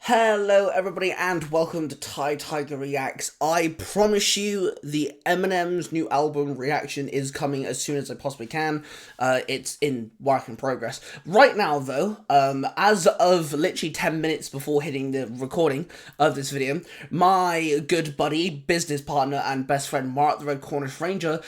Hello everybody and welcome to Tiger Reacts. I promise you the Eminem's new album reaction is coming as soon as I possibly can. It's in work in progress. Right now though, as of literally 10 minutes before hitting the recording of this video, my good buddy, business partner and best friend Mark the Red Cornish Ranger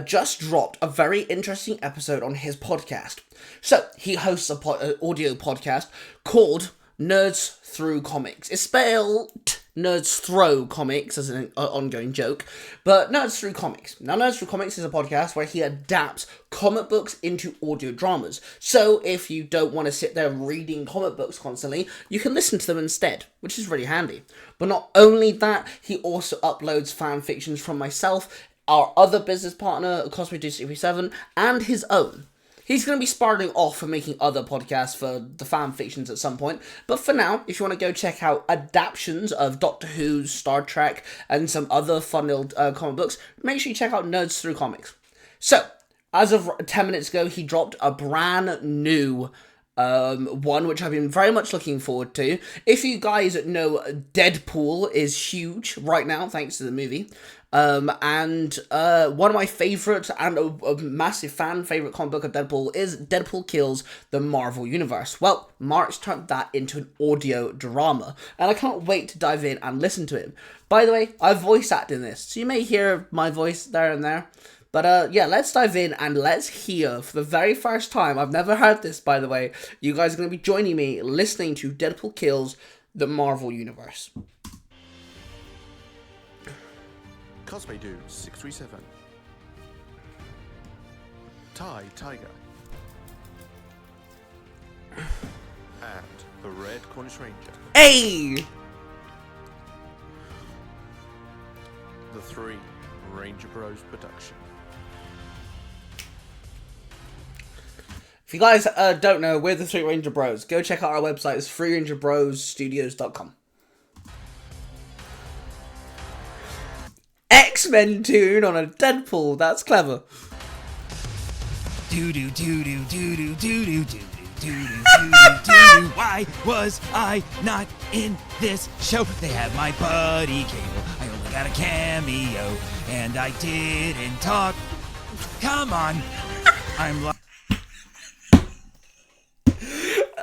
just dropped a very interesting episode on his podcast. So, he hosts an audio podcast called Nerds Through Comics. It's spelled Nerds Throw Comics as an ongoing joke, but Nerds Through Comics. Now, Nerds Through Comics is a podcast where he adapts comic books into audio dramas. So, if you don't want to sit there reading comic books constantly, you can listen to them instead, which is really handy. But not only that, he also uploads fan fictions from myself, our other business partner, Cosmic 267, and his own. He's going to be spiraling off for making other podcasts for the fan fictions at some point. But for now, if you want to go check out adaptations of Doctor Who, Star Trek, and some other fun little comic books, make sure you check out Nerds Through Comics. So, as of 10 minutes ago, he dropped a brand new one, which I've been very much looking forward to. If you guys know, Deadpool is huge right now, thanks to the movie. And one of my favourite and a massive fan favourite comic book of Deadpool is Deadpool Kills the Marvel Universe. Well, Mark's turned that into an audio drama, and I can't wait to dive in and listen to it. By the way, I've voice acted in this, so you may hear my voice there and there. But yeah, let's dive in and let's hear for the very first time. I've never heard this, by the way. You guys are going to be joining me listening to Deadpool Kills the Marvel Universe. Cosplay Dude 637. Tiger. And the Red Cornish Ranger. Hey! The Three Ranger Bros production. If you guys don't know, we're the Three Ranger Bros. Go check out our website. It's threerangerbrosstudios.com. X-Men tune on a Deadpool. That's clever. Do do do do do do do do do do do do. Why was I not in this show? They had my buddy Cable. I only got a cameo, and I didn't talk. Come on, I'm like.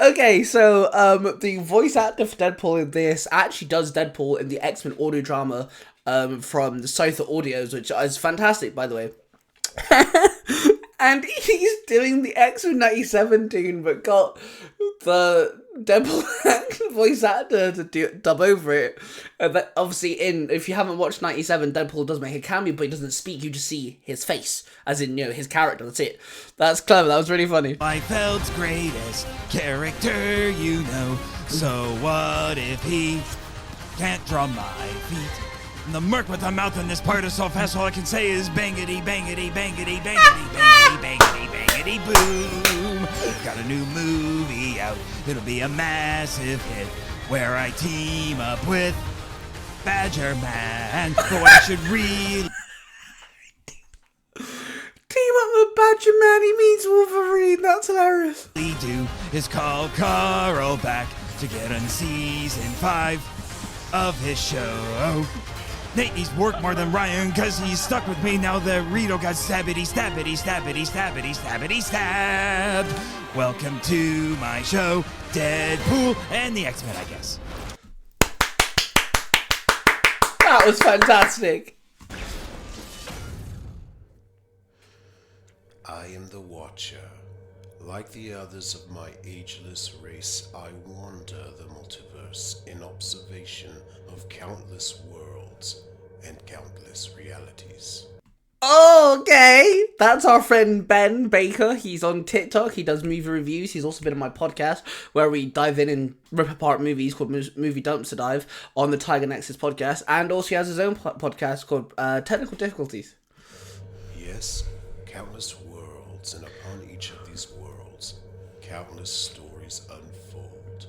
Okay, so the voice actor for Deadpool in this actually does Deadpool in the X-Men audio drama from the Sofa Audios, which is fantastic, by the way. And he's doing the X-Men 97 tune, but got the Deadpool voice actor to dub over it. And that obviously, if you haven't watched 97, Deadpool does make a cameo, but he doesn't speak. You just see his face, as in, you know, his character. That's it. That's clever. That was really funny. Liefeld's greatest character, you know. So what if he can't draw my feet? And the merc with the mouth in this part is so fast, all I can say is bangity, bangity, bangity, bangity, bangity, bangity, bangity, boom. Got a new movie out, it'll be a massive hit, where I team up with Badger Man. But what I should really Team up with Badger Man, he means Wolverine. That's hilarious. do is call Carl back to get on season 5 of his show. Nate needs work more than Ryan, cause he's stuck with me now that Rito got stabbity, stabbity, stabbity, stabbity, stabbity, stabbed. Welcome to my show, Deadpool and the X-Men, I guess. That was fantastic. I am the Watcher. Like the others of my ageless race, I wander the multiverse in observation of countless worlds and countless realities. Okay, that's our friend Ben Baker. He's on TikTok. He does movie reviews. He's also been on my podcast where we dive in and rip apart movies called Movie Dumpster Dive on the Tiger Nexus podcast. And also he has his own podcast called Technical Difficulties. Yes, countless worlds, and upon each of these worlds, countless stories unfold.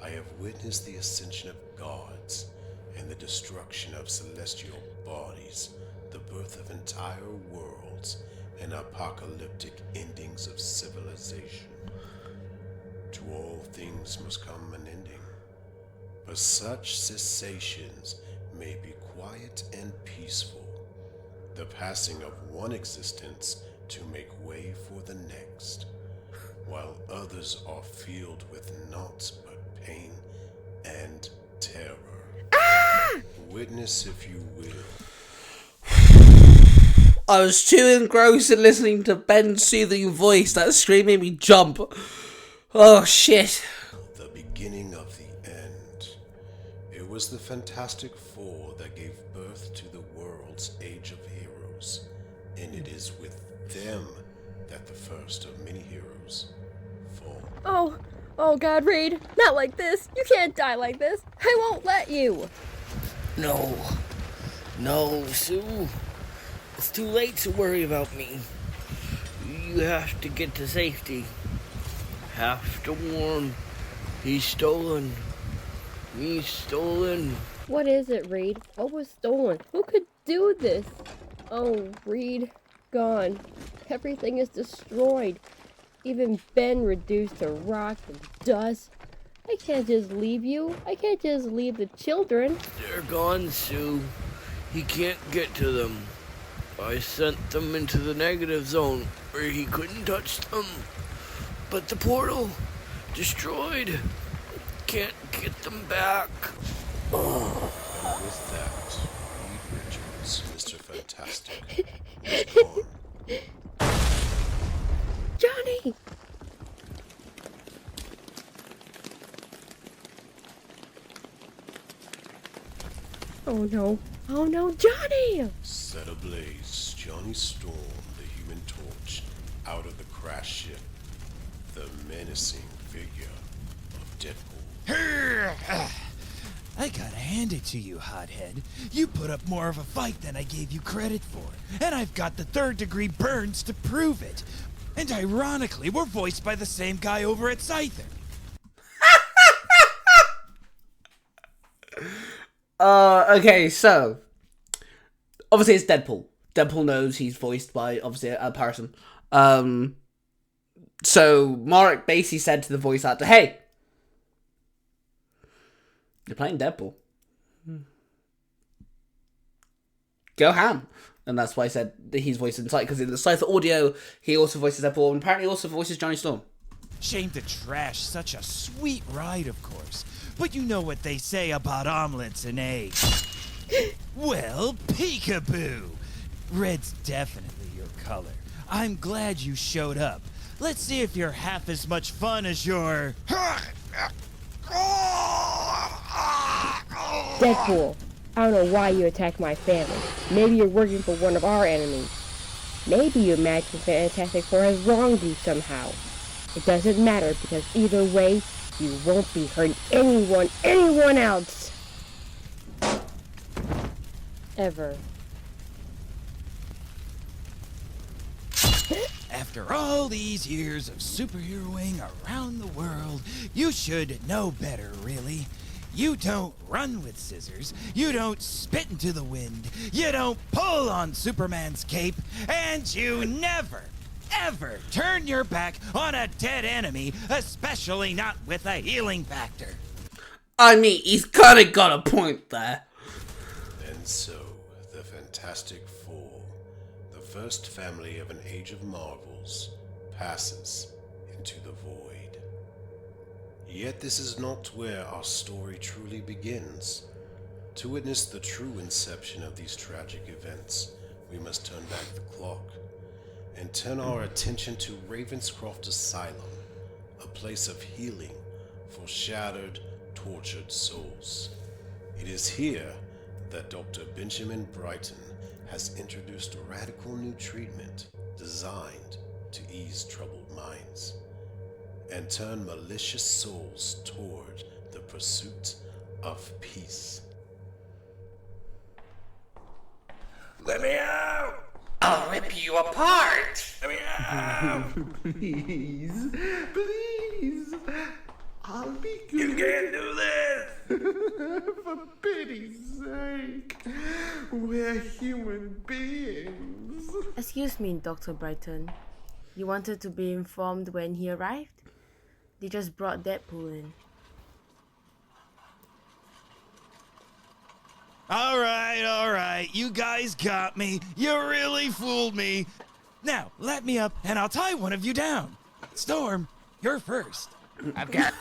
I have witnessed the ascension of gods and the destruction of celestial bodies, the birth of entire worlds, and apocalyptic endings of civilization. To all things must come an ending. for such cessations may be quiet and peaceful, the passing of one existence to make way for the next, while others are filled with naught but pain and terror. Witness, if you will. I was too engrossed in listening to Ben's soothing voice. That scream made me jump. Oh, shit. The beginning of the end. It was the Fantastic Four that gave birth to the world's Age of Heroes, and it is with them that the first of many heroes fall. Oh God, Reed, not like this. You can't die like this. I won't let you. No, Sue. It's too late to worry about me. You have to get to safety. Have to warn. He's stolen. He's stolen. What is it, Reed? What was stolen? Who could do this? Oh, Reed, gone. Everything is destroyed. Even Ben reduced to rock and dust. I can't just leave you. I can't just leave the children. They're gone, Sue. He can't get to them. I sent them into the negative zone where he couldn't touch them. But the portal, destroyed. Can't get them back. And with that, Reed Richards, Mr. Fantastic, is gone. Johnny! Oh no, Johnny! Set ablaze, Johnny Storm, the Human Torch, out of the crash ship, the menacing figure of Deadpool. I gotta hand it to you, hothead. You put up more of a fight than I gave you credit for. And I've got the third-degree burns to prove it. And ironically, we're voiced by the same guy over at Scyther. Okay, so obviously it's Deadpool. Deadpool knows he's voiced by obviously a person. So Marek basically said to the voice actor, "Hey, you're playing Deadpool. Go ham." And that's why I said that he's voiced in Scyther, because in the Scyther audio, he also voices Deadpool, and apparently also voices Johnny Storm. Shame to trash such a sweet ride, of course. But you know what they say about omelets and eggs. Well, peekaboo. Red's definitely your color. I'm glad you showed up. Let's see if you're half as much fun as your... Deadpool, I don't know why you attacked my family. Maybe you're working for one of our enemies. Maybe you imagine Fantastic Four has wronged you somehow. It doesn't matter, because either way, you won't be hurting anyone else. Ever. After all these years of superheroing around the world, you should know better, really. You don't run with scissors, you don't spit into the wind, you don't pull on Superman's cape, and you never, ever turn your back on a dead enemy, especially not with a healing factor. I mean, he's kind of got a point there. And so, the Fantastic Four, the first family of an Age of Marvels, passes into the void. Yet this is not where our story truly begins. To witness the true inception of these tragic events, we must turn back the clock and turn our attention to Ravenscroft Asylum, a place of healing for shattered, tortured souls. It is here that Dr. Benjamin Brighton has introduced a radical new treatment designed to ease troubled minds and turn malicious souls toward the pursuit of peace. Let me out! I'll rip you apart! Let me out! Please, I'll be good. You can't do this! For pity's sake, we're human beings. Excuse me, Dr. Brighton. You wanted to be informed when he arrived? They just brought Deadpool in. All right. You guys got me. You really fooled me. Now, let me up and I'll tie one of you down. Storm, you're first. I've got.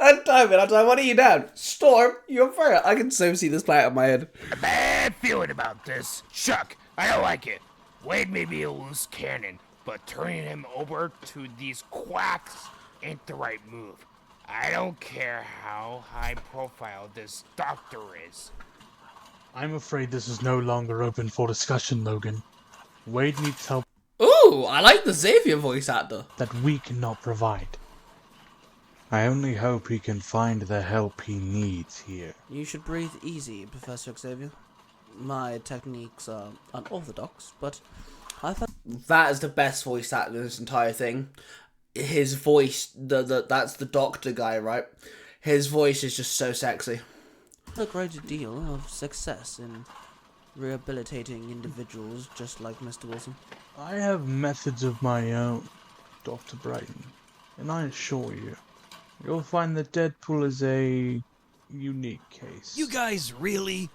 I'll time one of you down. Storm, you're fair. I can so see this play out in my head. A bad feeling about this. Shuck, I don't like it. Wade may be a loose cannon, but turning him over to these quacks ain't the right move. I don't care how high profile this doctor is. I'm afraid this is no longer open for discussion, Logan. Wade needs help Ooh, I like the Xavier voice actor. that we cannot provide. I only hope he can find the help he needs here. You should breathe easy, Professor Xavier. My techniques are unorthodox, but I thought that is the best voice actor in this entire thing. His voice, that's the doctor guy, right? His voice is just so sexy. A great deal of success in rehabilitating individuals just like Mr. Wilson. I have methods of my own, Dr. Brighton, and I assure you, you'll find that Deadpool is a unique case. You guys really?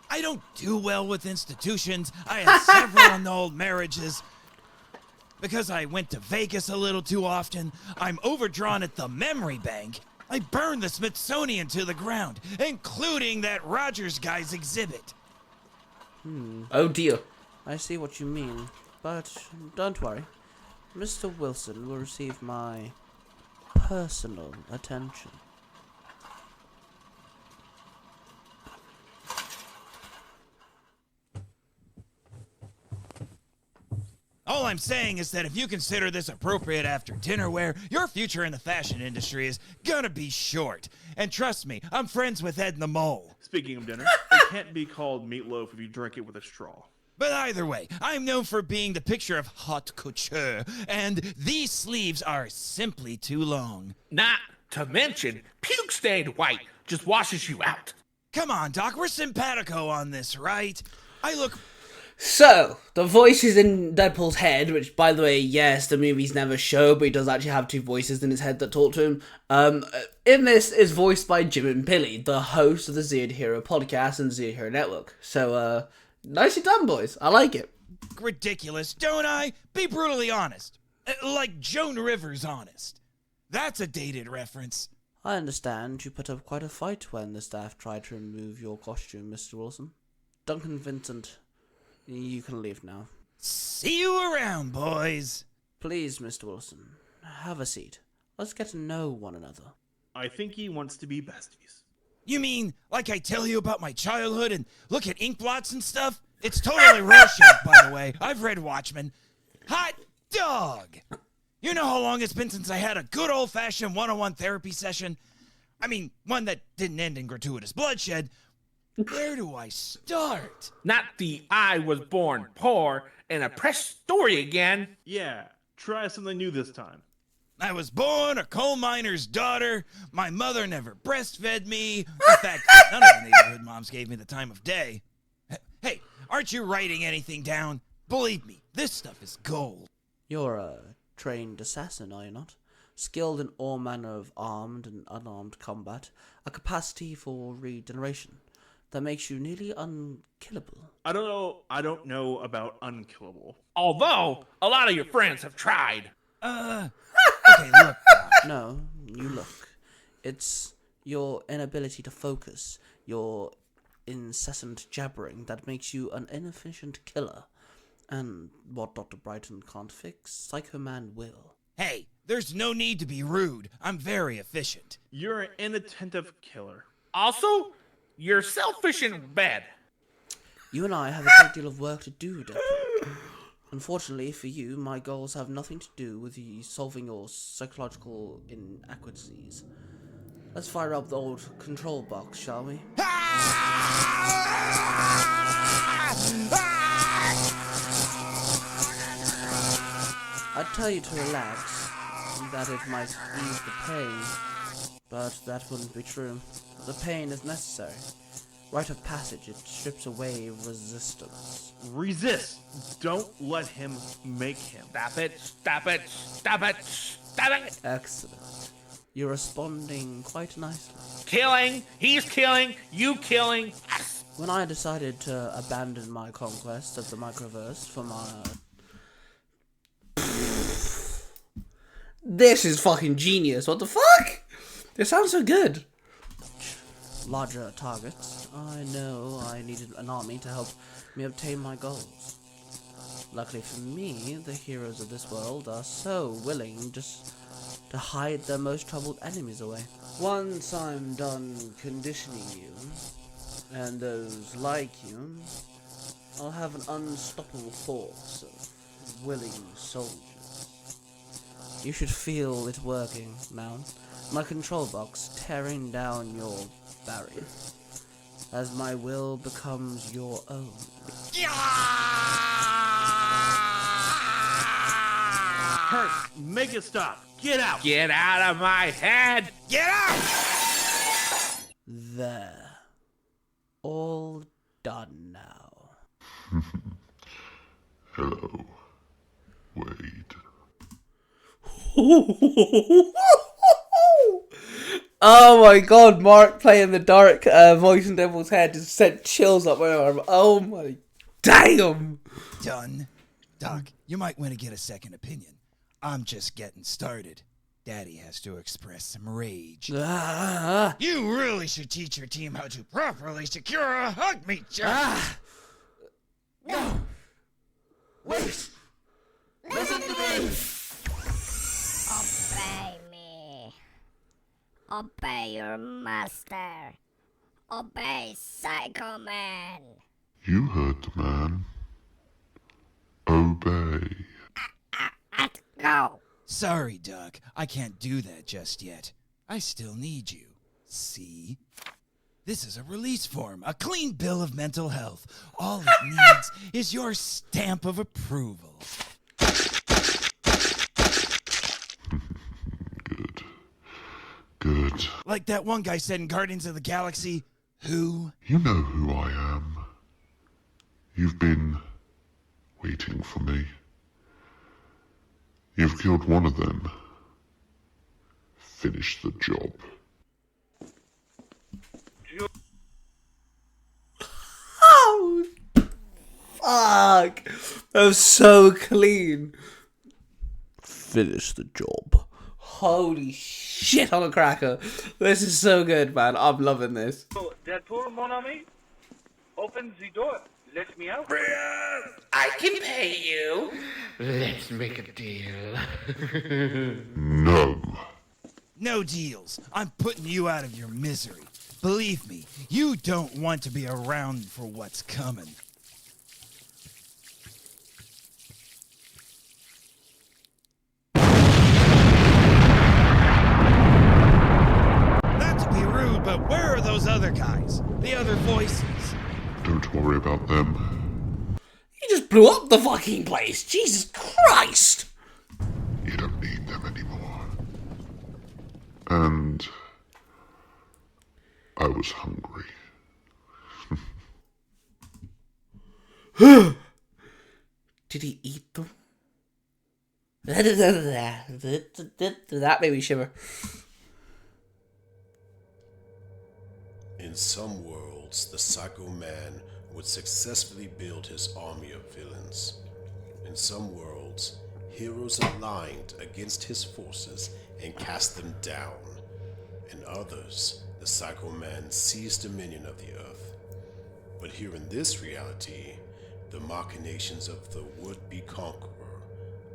I don't do well with institutions. I had several annulled marriages. Because I went to Vegas a little too often, I'm overdrawn at the memory bank. I burned the Smithsonian to the ground, including that Rogers guy's exhibit. Oh dear. I see what you mean, but don't worry. Mr. Wilson will receive my personal attention. All I'm saying is that if you consider this appropriate after dinner wear, your future in the fashion industry is gonna be short. And trust me, I'm friends with Ed the Mole. Speaking of dinner, it can't be called meatloaf if you drink it with a straw. But either way, I'm known for being the picture of haute couture, and these sleeves are simply too long. Not to mention, puke stained white just washes you out. Come on, Doc, we're simpatico on this, right? I look... So, the voice is in Deadpool's head, which, by the way, yes, the movies never show, but he does actually have two voices in his head that talk to him. In this is voiced by Jim and Billy, the host of the Zero Hero podcast and Zero Hero Network. So, nicely done, boys. I like it. Ridiculous, don't I? Be brutally honest. Like Joan Rivers honest. That's a dated reference. I understand you put up quite a fight when the staff tried to remove your costume, Mr. Wilson. Duncan Vincent, you can leave now. See you around, boys. Please, Mr. Wilson, have a seat. Let's get to know one another. I think he wants to be besties. You mean, like I tell you about my childhood and look at ink blots and stuff? It's totally Rorschach, by the way. I've read Watchmen. Hot dog! You know how long it's been since I had a good old-fashioned one-on-one therapy session? I mean, one that didn't end in gratuitous bloodshed. Where do I start? Not the I was born poor and oppressed story again. Yeah, try something new this time. I was born a coal miner's daughter. My mother never breastfed me. In fact, none of the neighborhood moms gave me the time of day. Hey, aren't you writing anything down? Believe me, this stuff is gold. You're a trained assassin, are you not? Skilled in all manner of armed and unarmed combat, a capacity for regeneration that makes you nearly unkillable. I don't know about unkillable. Although, a lot of your friends have tried. Okay, look. No, you look. It's your inability to focus, your incessant jabbering that makes you an inefficient killer. And what Dr. Brighton can't fix, Psycho Man will. Hey, there's no need to be rude. I'm very efficient. You're an inattentive killer. Also, you're selfish in bed. You and I have a great deal of work to do, Deadpool. Unfortunately for you, my goals have nothing to do with you solving your psychological inadequacies. Let's fire up the old control box, shall we? I'd tell you to relax, that it might ease the pain, but that wouldn't be true. The pain is necessary. Rite of passage, it strips away resistance. Resist. Don't let him make him. Stop it, stop it, stop it, stop it. Excellent. You're responding quite nicely. Killing, he's killing, you killing. When I decided to abandon my conquest of the microverse for my... This is fucking genius. What the fuck? This sounds so good. Larger targets. I know I needed an army to help me obtain my goals. Luckily for me, the heroes of this world are so willing just to hide their most troubled enemies away. Once I'm done conditioning you, and those like you, I'll have an unstoppable force of willing soldiers. You should feel it working now. My control box tearing down your barrier, as my will becomes your own. Hurt. Make it stop. Get out. Get out of my head. Get out. There. All done now. Hello, Wade. Oh my god, Mark playing the dark voice in Devil's Head just sent chills up my arm. Oh my damn! Done. Doc, you might want to get a second opinion. I'm just getting started. Daddy has to express some rage. You really should teach your team how to properly secure a hug meet jump. No! Wait! Listen to me! Obey me. Obey your master. Obey Psycho Man. You heard the man. Obey. Go. Sorry, Doc. I can't do that just yet. I still need you. See? This is a release form, a clean bill of mental health. All it needs is your stamp of approval. Good. Like that one guy said in Guardians of the Galaxy, who? You know who I am. You've been waiting for me. You've killed one of them. Finish the job. Oh, fuck! That was so clean. Finish the job. Holy shit on a cracker. This is so good, man. I'm loving this. Deadpool, mon ami, open the door. Let me out. I can pay you. Let's make a deal. No. No deals. I'm putting you out of your misery. Believe me, you don't want to be around for what's coming. Not to be rude, but where are those other guys? The other voices? Don't worry about them. You just blew up the fucking place. Jesus Christ. You don't need them anymore. And I was hungry. Did he eat them? That made me shiver. In some worlds, the Psycho Man would successfully build his army of villains. In some worlds, heroes aligned against his forces and cast them down. In others, the Psycho Man seized dominion of the earth. But here in this reality, the machinations of the would-be conqueror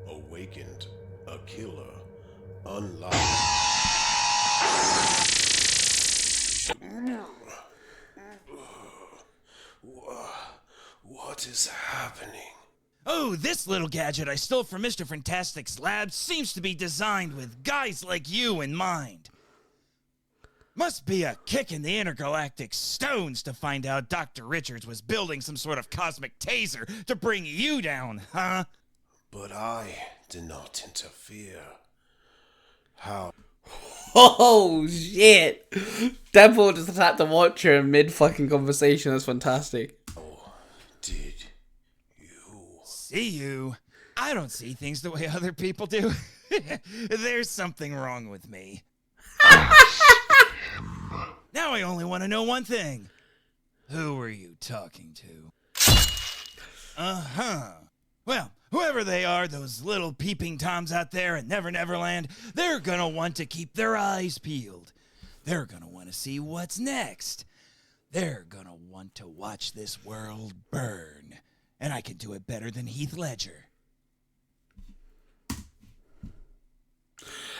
awakened a killer unlocked. What is happening? Oh, this little gadget I stole from Mr. Fantastic's lab seems to be designed with guys like you in mind. Must be a kick in the intergalactic stones to find out Dr. Richards was building some sort of cosmic taser to bring you down, huh? But I did not interfere. How? Oh shit! Deadpool just attacked the Watcher in mid fucking conversation. That's fantastic. Did see you? I don't see things the way other people do. There's something wrong with me. Now I only want to know one thing. Who were you talking to? Uh-huh. Well, whoever they are, those little peeping toms out there in Never Never Land, they're gonna want to keep their eyes peeled. They're gonna want to see what's next. They're gonna want to watch this world burn. And I can do it better than Heath Ledger.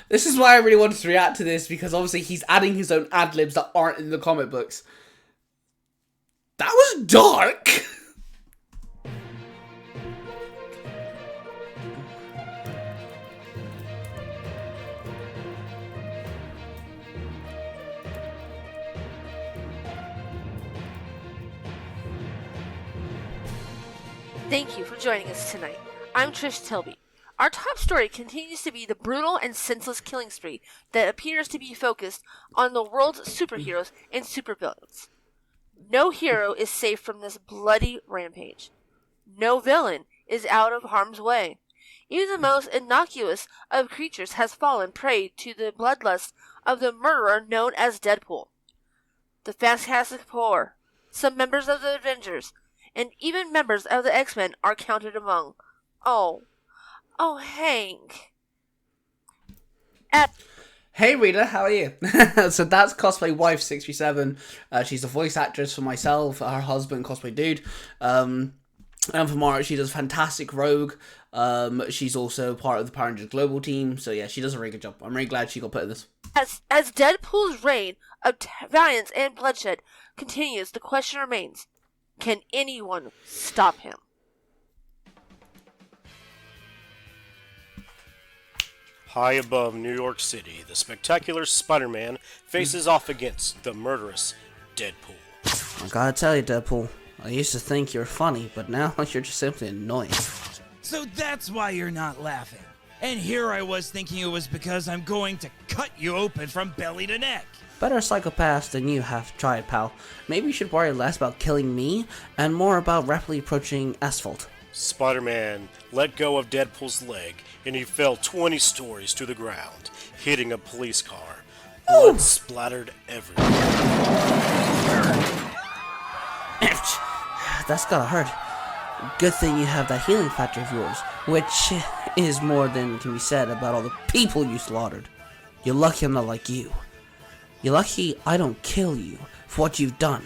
This is why I really wanted to react to this, because obviously he's adding his own ad-libs that aren't in the comic books. That was dark! Thank you for joining us tonight. I'm Trish Tilby. Our top story continues to be the brutal and senseless killing spree that appears to be focused on the world's superheroes and supervillains. No hero is safe from this bloody rampage. No villain is out of harm's way. Even the most innocuous of creatures has fallen prey to the bloodlust of the murderer known as Deadpool. The Fantastic Four, some members of the Avengers, and even members of the X-Men are counted among. Oh, Hank. Hey Rita, how are you? So that's Cosplay Wife 67. She's the voice actress for myself, her husband, Cosplay Dude. And for Mara, she does fantastic Rogue. She's also part of the Power Rangers Global team. So yeah, she does a really good job. I'm really glad she got put in this. As Deadpool's reign of violence and bloodshed continues, the question remains, can anyone stop him? High above New York City, the spectacular Spider-Man faces off against the murderous Deadpool. I gotta tell you, Deadpool, I used to think you're funny, but now you're just simply annoying. So that's why you're not laughing. And here I was thinking it was because I'm going to cut you open from belly to neck. Better psychopaths than you have tried, pal. Maybe you should worry less about killing me and more about rapidly approaching asphalt. Spider-Man let go of Deadpool's leg, and he fell 20 stories to the ground, hitting a police car. Blood splattered everywhere. Ouch. That's gotta hurt. Good thing you have that healing factor of yours, which is more than can be said about all the people you slaughtered. You're lucky I'm not like you. You're lucky I don't kill you for what you've done.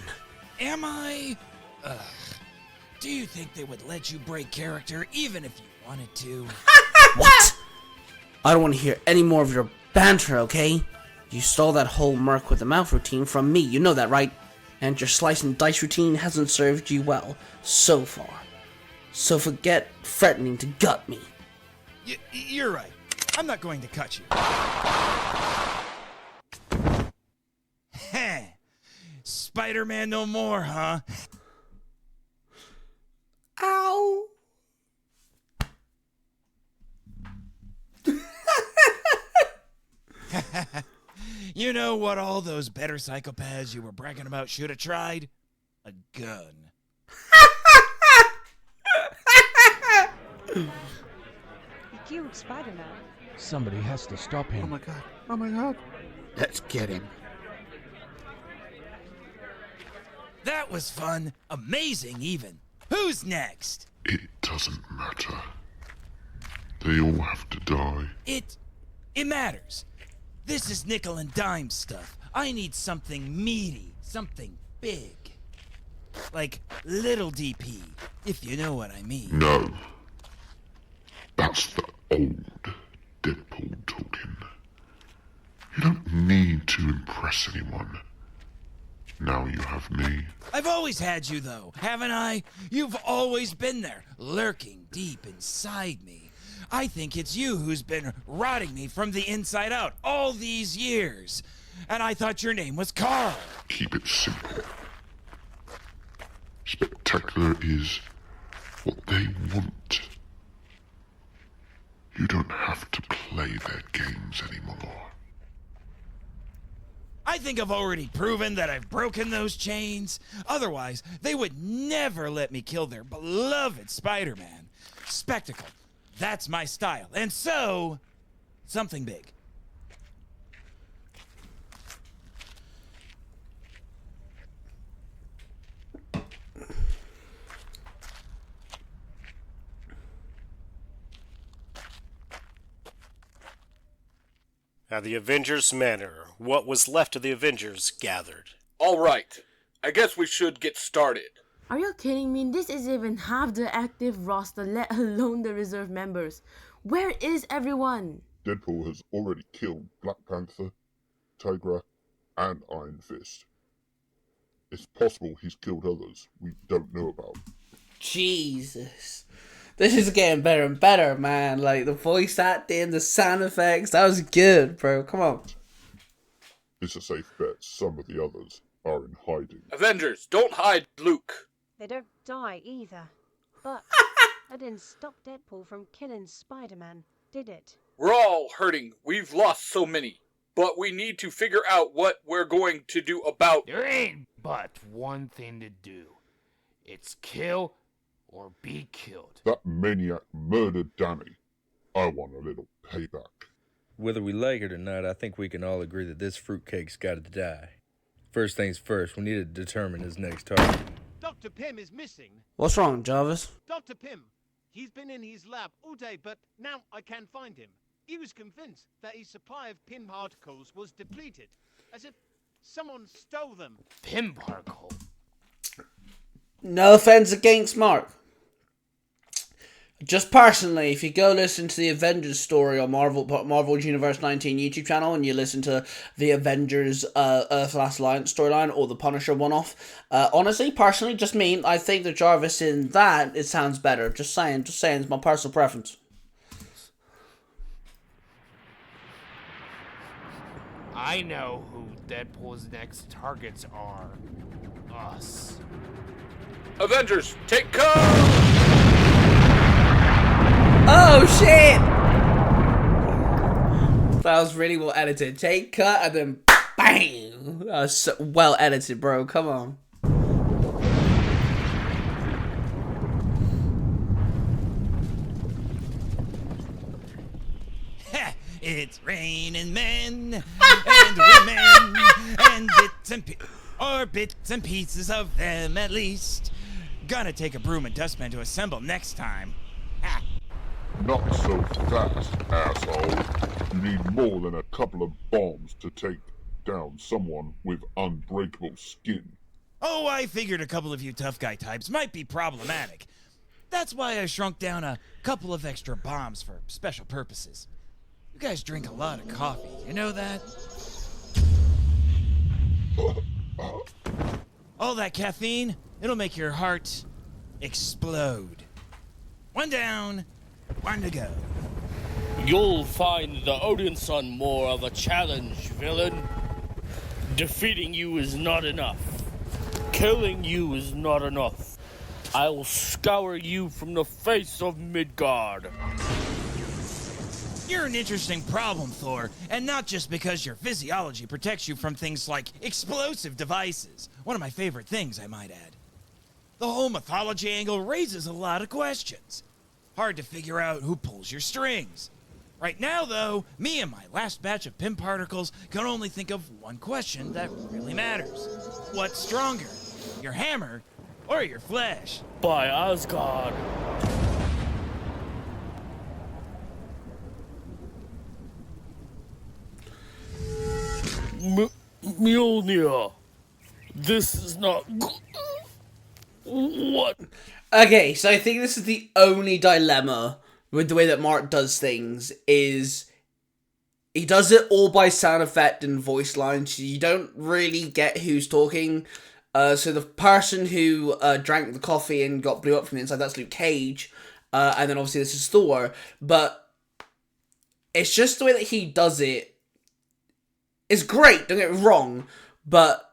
Am I? Do you think they would let you break character even if you wanted to? What? I don't want to hear any more of your banter, okay? You stole that whole Merc with the mouth routine from me, you know that, right? And your slice and dice routine hasn't served you well so far. So forget threatening to gut me. You're right. I'm not going to cut you. Heh. Spider-Man no more, huh? Ow. You know what all those better psychopaths you were bragging about should have tried? A gun. He killed Spider-Man. Somebody has to stop him. Oh my god. Oh my god. Let's get him. That was fun. Amazing, even. Who's next? It doesn't matter. They all have to die. It matters. This is nickel and dime stuff. I need something meaty, something big. Like Little DP, if you know what I mean. No. That's the old Deadpool talking. You don't need to impress anyone. Now you have me. I've always had you, though, haven't I? You've always been there, lurking deep inside me. I think it's you who's been rotting me from the inside out all these years. And I thought your name was Carl. Keep it simple. Spectacular is what they want. You don't have to play their games anymore. I think I've already proven that I've broken those chains. Otherwise, they would never let me kill their beloved Spider-Man. Spectacle. That's my style. And so, something big. At the Avengers Manor, what was left of the Avengers gathered. All right. I guess we should get started. Are you kidding me? This isn't even half the active roster, let alone the reserve members. Where is everyone? Deadpool has already killed Black Panther, Tigra, and Iron Fist. It's possible he's killed others we don't know about. Jesus. This is getting better and better, man. Like, the voice acting, the sound effects, that was good, bro. Come on. It's a safe bet some of the others are in hiding. Avengers, don't hide Luke. They don't die either. But that didn't stop Deadpool from killing Spider-Man, did it? We're all hurting. We've lost so many. But we need to figure out what we're going to do about... There ain't but one thing to do. It's kill or be killed. That maniac murdered Danny. I want a little payback. Whether we like it or not, I think we can all agree that this fruitcake's gotta die. First things first, we need to determine his next target. Dr. Pym is missing. What's wrong, Jarvis? Dr. Pym. He's been in his lab all day, but now I can't find him. He was convinced that his supply of Pym particles was depleted, as if someone stole them. Pym particle? No offense against Mark. Just personally, if you go listen to the Avengers story on Marvel Universe 19 YouTube channel, and you listen to the Avengers Earth Last Alliance storyline or the Punisher one-off, honestly, personally, just me, I think the Jarvis in that, it sounds better. Just saying, it's my personal preference. I know who Deadpool's next targets are. Us. Avengers, take cover! Oh shit! That was really well edited. Take cut and then bang! That was so well edited, bro. Come on. It's raining men and women and bits and pieces of them at least. Gonna take a broom and dustpan to assemble next time. Ha. Not so fast, asshole. You need more than a couple of bombs to take down someone with unbreakable skin. Oh, I figured a couple of you tough guy types might be problematic. That's why I shrunk down a couple of extra bombs for special purposes. You guys drink a lot of coffee, you know that? All that caffeine, it'll make your heart explode. One down, one to go. You'll find the Odin Son more of a challenge, villain. Defeating you is not enough. Killing you is not enough. I will scour you from the face of Midgard. You're an interesting problem, Thor, and not just because your physiology protects you from things like explosive devices. One of my favorite things, I might add. The whole mythology angle raises a lot of questions. Hard to figure out who pulls your strings. Right now, though, me and my last batch of Pym particles can only think of one question that really matters. What's stronger, your hammer or your flesh? By Asgard. Mjolnir. This is not... What? Okay, so I think this is the only dilemma with the way that Mark does things, is he does it all by sound effect and voice lines, so you don't really get who's talking. So the person who drank the coffee and got blew up from the inside, that's Luke Cage, and then obviously this is Thor, but it's just the way that he does it. It's great, don't get me wrong, but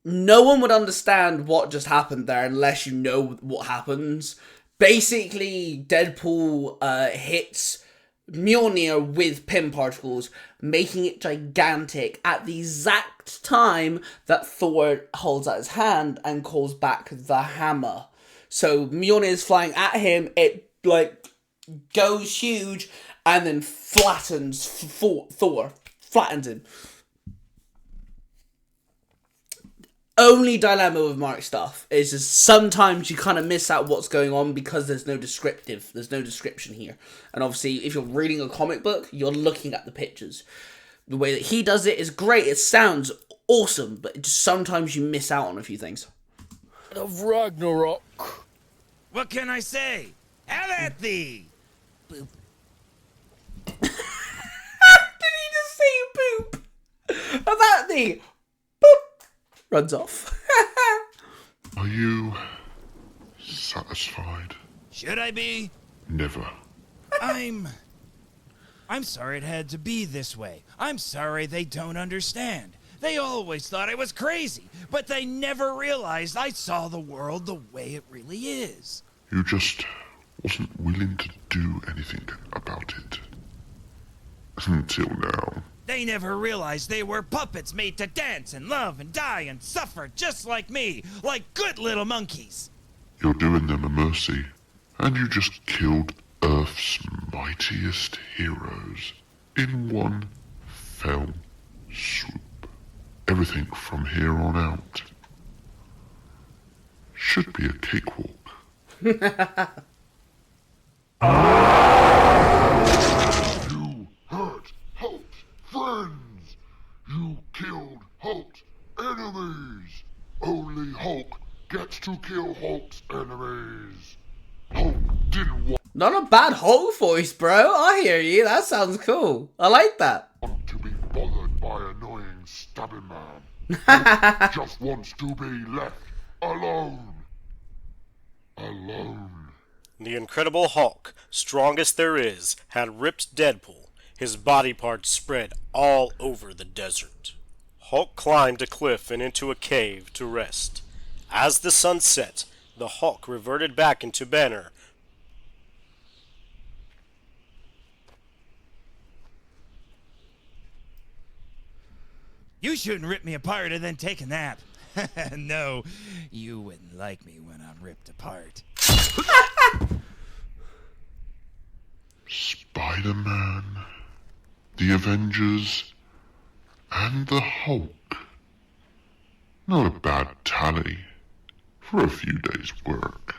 no one would understand what just happened there unless you know what happens. Basically, Deadpool hits Mjolnir with Pym particles, making it gigantic at the exact time that Thor holds out his hand and calls back the hammer. So Mjolnir is flying at him, it goes huge, and then flattens Thor. Flattens him. Only dilemma with Mark stuff is just sometimes you kind of miss out what's going on because there's no description here. And obviously, if you're reading a comic book, you're looking at the pictures. The way that he does it is great. It sounds awesome, but just sometimes you miss out on a few things. Of Ragnarok. What can I say? Have at thee! Boop. Did he just say boop? Have at thee! Boop! Runs off. Are you satisfied? Should I be? Never. I'm sorry it had to be this way. I'm sorry they don't understand. They always thought I was crazy, but they never realized I saw the world the way it really is. You just wasn't willing to do anything about it. Until now. They never realized they were puppets made to dance and love and die and suffer just like me, like good little monkeys. You're doing them a mercy, and you just killed Earth's mightiest heroes in one fell swoop. Everything from here on out should be a cakewalk. You hurt Hulk's friends. You killed Hulk's enemies. Only Hulk gets to kill Hulk's enemies. Hulk didn't want Not a bad Hulk voice, bro. I hear you. That sounds cool. I like that. to be bothered by annoying stabbing man. Hulk just wants to be left alone. Alone. The Incredible Hulk, strongest there is, had ripped Deadpool, his body parts spread all over the desert. Hulk climbed a cliff and into a cave to rest. As the sun set, the Hulk reverted back into Banner. You shouldn't rip me apart and then take a nap. No, you wouldn't like me when I'm ripped apart. Spider-Man, the Avengers, and the Hulk. Not a bad tally for a few days' work.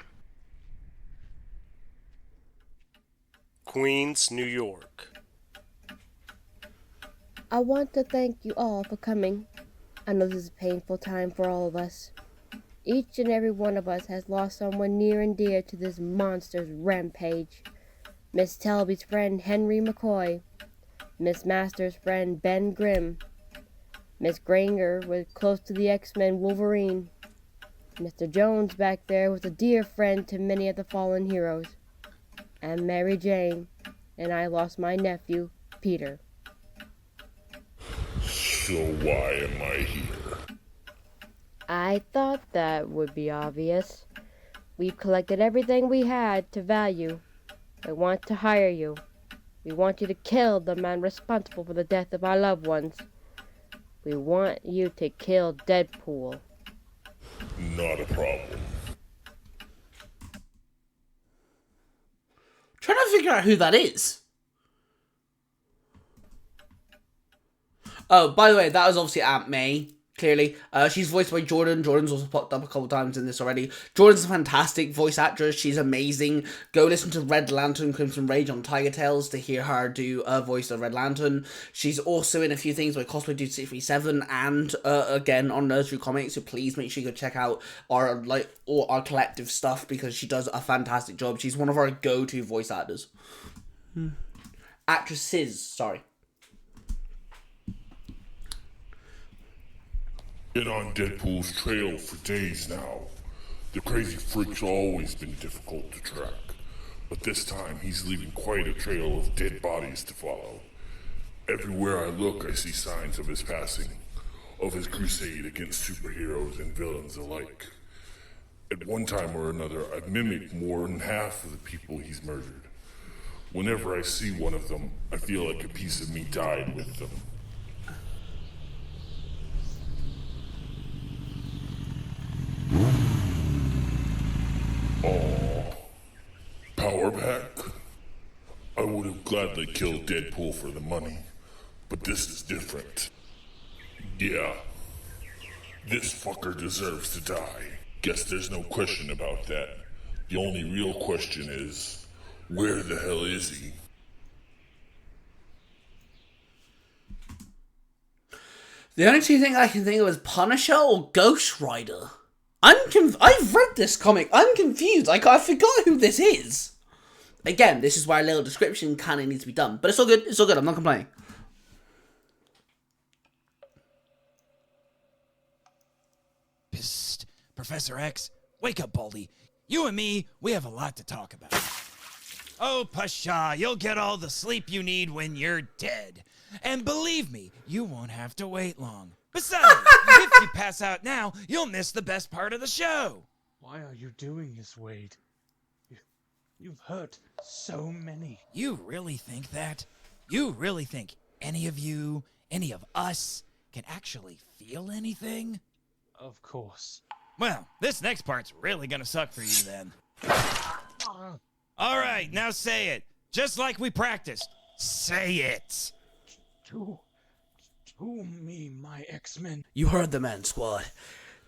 Queens, New York. I want to thank you all for coming. I know this is a painful time for all of us. Each and every one of us has lost someone near and dear to this monster's rampage. Miss Telby's friend Henry McCoy, Miss Master's friend Ben Grimm, Miss Granger was close to the X-Men Wolverine, Mr. Jones back there was a dear friend to many of the fallen heroes, and Mary Jane, and I lost my nephew, Peter. So why am I here? I thought that would be obvious. We've collected everything we had to value. I want to hire you. We want you to kill the man responsible for the death of our loved ones. We want you to kill Deadpool. Not a problem. Trying to figure out who that is. Oh, by the way, that was obviously Aunt May, clearly. She's voiced by Jordan. Jordan's also popped up a couple times in this already. Jordan's a fantastic voice actress. She's amazing. Go listen to Red Lantern Crimson Rage on Tiger Tales to hear her do a voice of Red Lantern. She's also in a few things by Cosplay Dude 637 and again on Nursery Comics, so please make sure you go check out our all our collective stuff because she does a fantastic job. She's one of our go-to voice actors. Actresses, sorry. Been on Deadpool's trail for days now. The crazy freak's always been difficult to track, but this time he's leaving quite a trail of dead bodies to follow. Everywhere I look, I see signs of his passing, of his crusade against superheroes and villains alike. At one time or another, I've mimicked more than half of the people he's murdered. Whenever I see one of them, I feel like a piece of me died with them. Aww. Power back? I would have gladly killed Deadpool for the money, but this is different. Yeah. This fucker deserves to die. Guess there's no question about that. The only real question is, where the hell is he? The only two things I can think of is Punisher or Ghost Rider. I've read this comic. I'm confused. I forgot who this is. Again, this is why a little description kind of needs to be done. But it's all good. It's all good. I'm not complaining. Psst. Professor X, wake up, Baldy. You and me, we have a lot to talk about. Oh, Pshaw, you'll get all the sleep you need when you're dead. And believe me, you won't have to wait long. Besides, if you pass out now, you'll miss the best part of the show. Why are you doing this, Wade? You've hurt so many. You really think that? You really think any of you, any of us, can actually feel anything? Of course. Well, this next part's really gonna suck for you then. All right, now say it. Just like we practiced. Say it. To me, my X-Men. You heard the man, squad.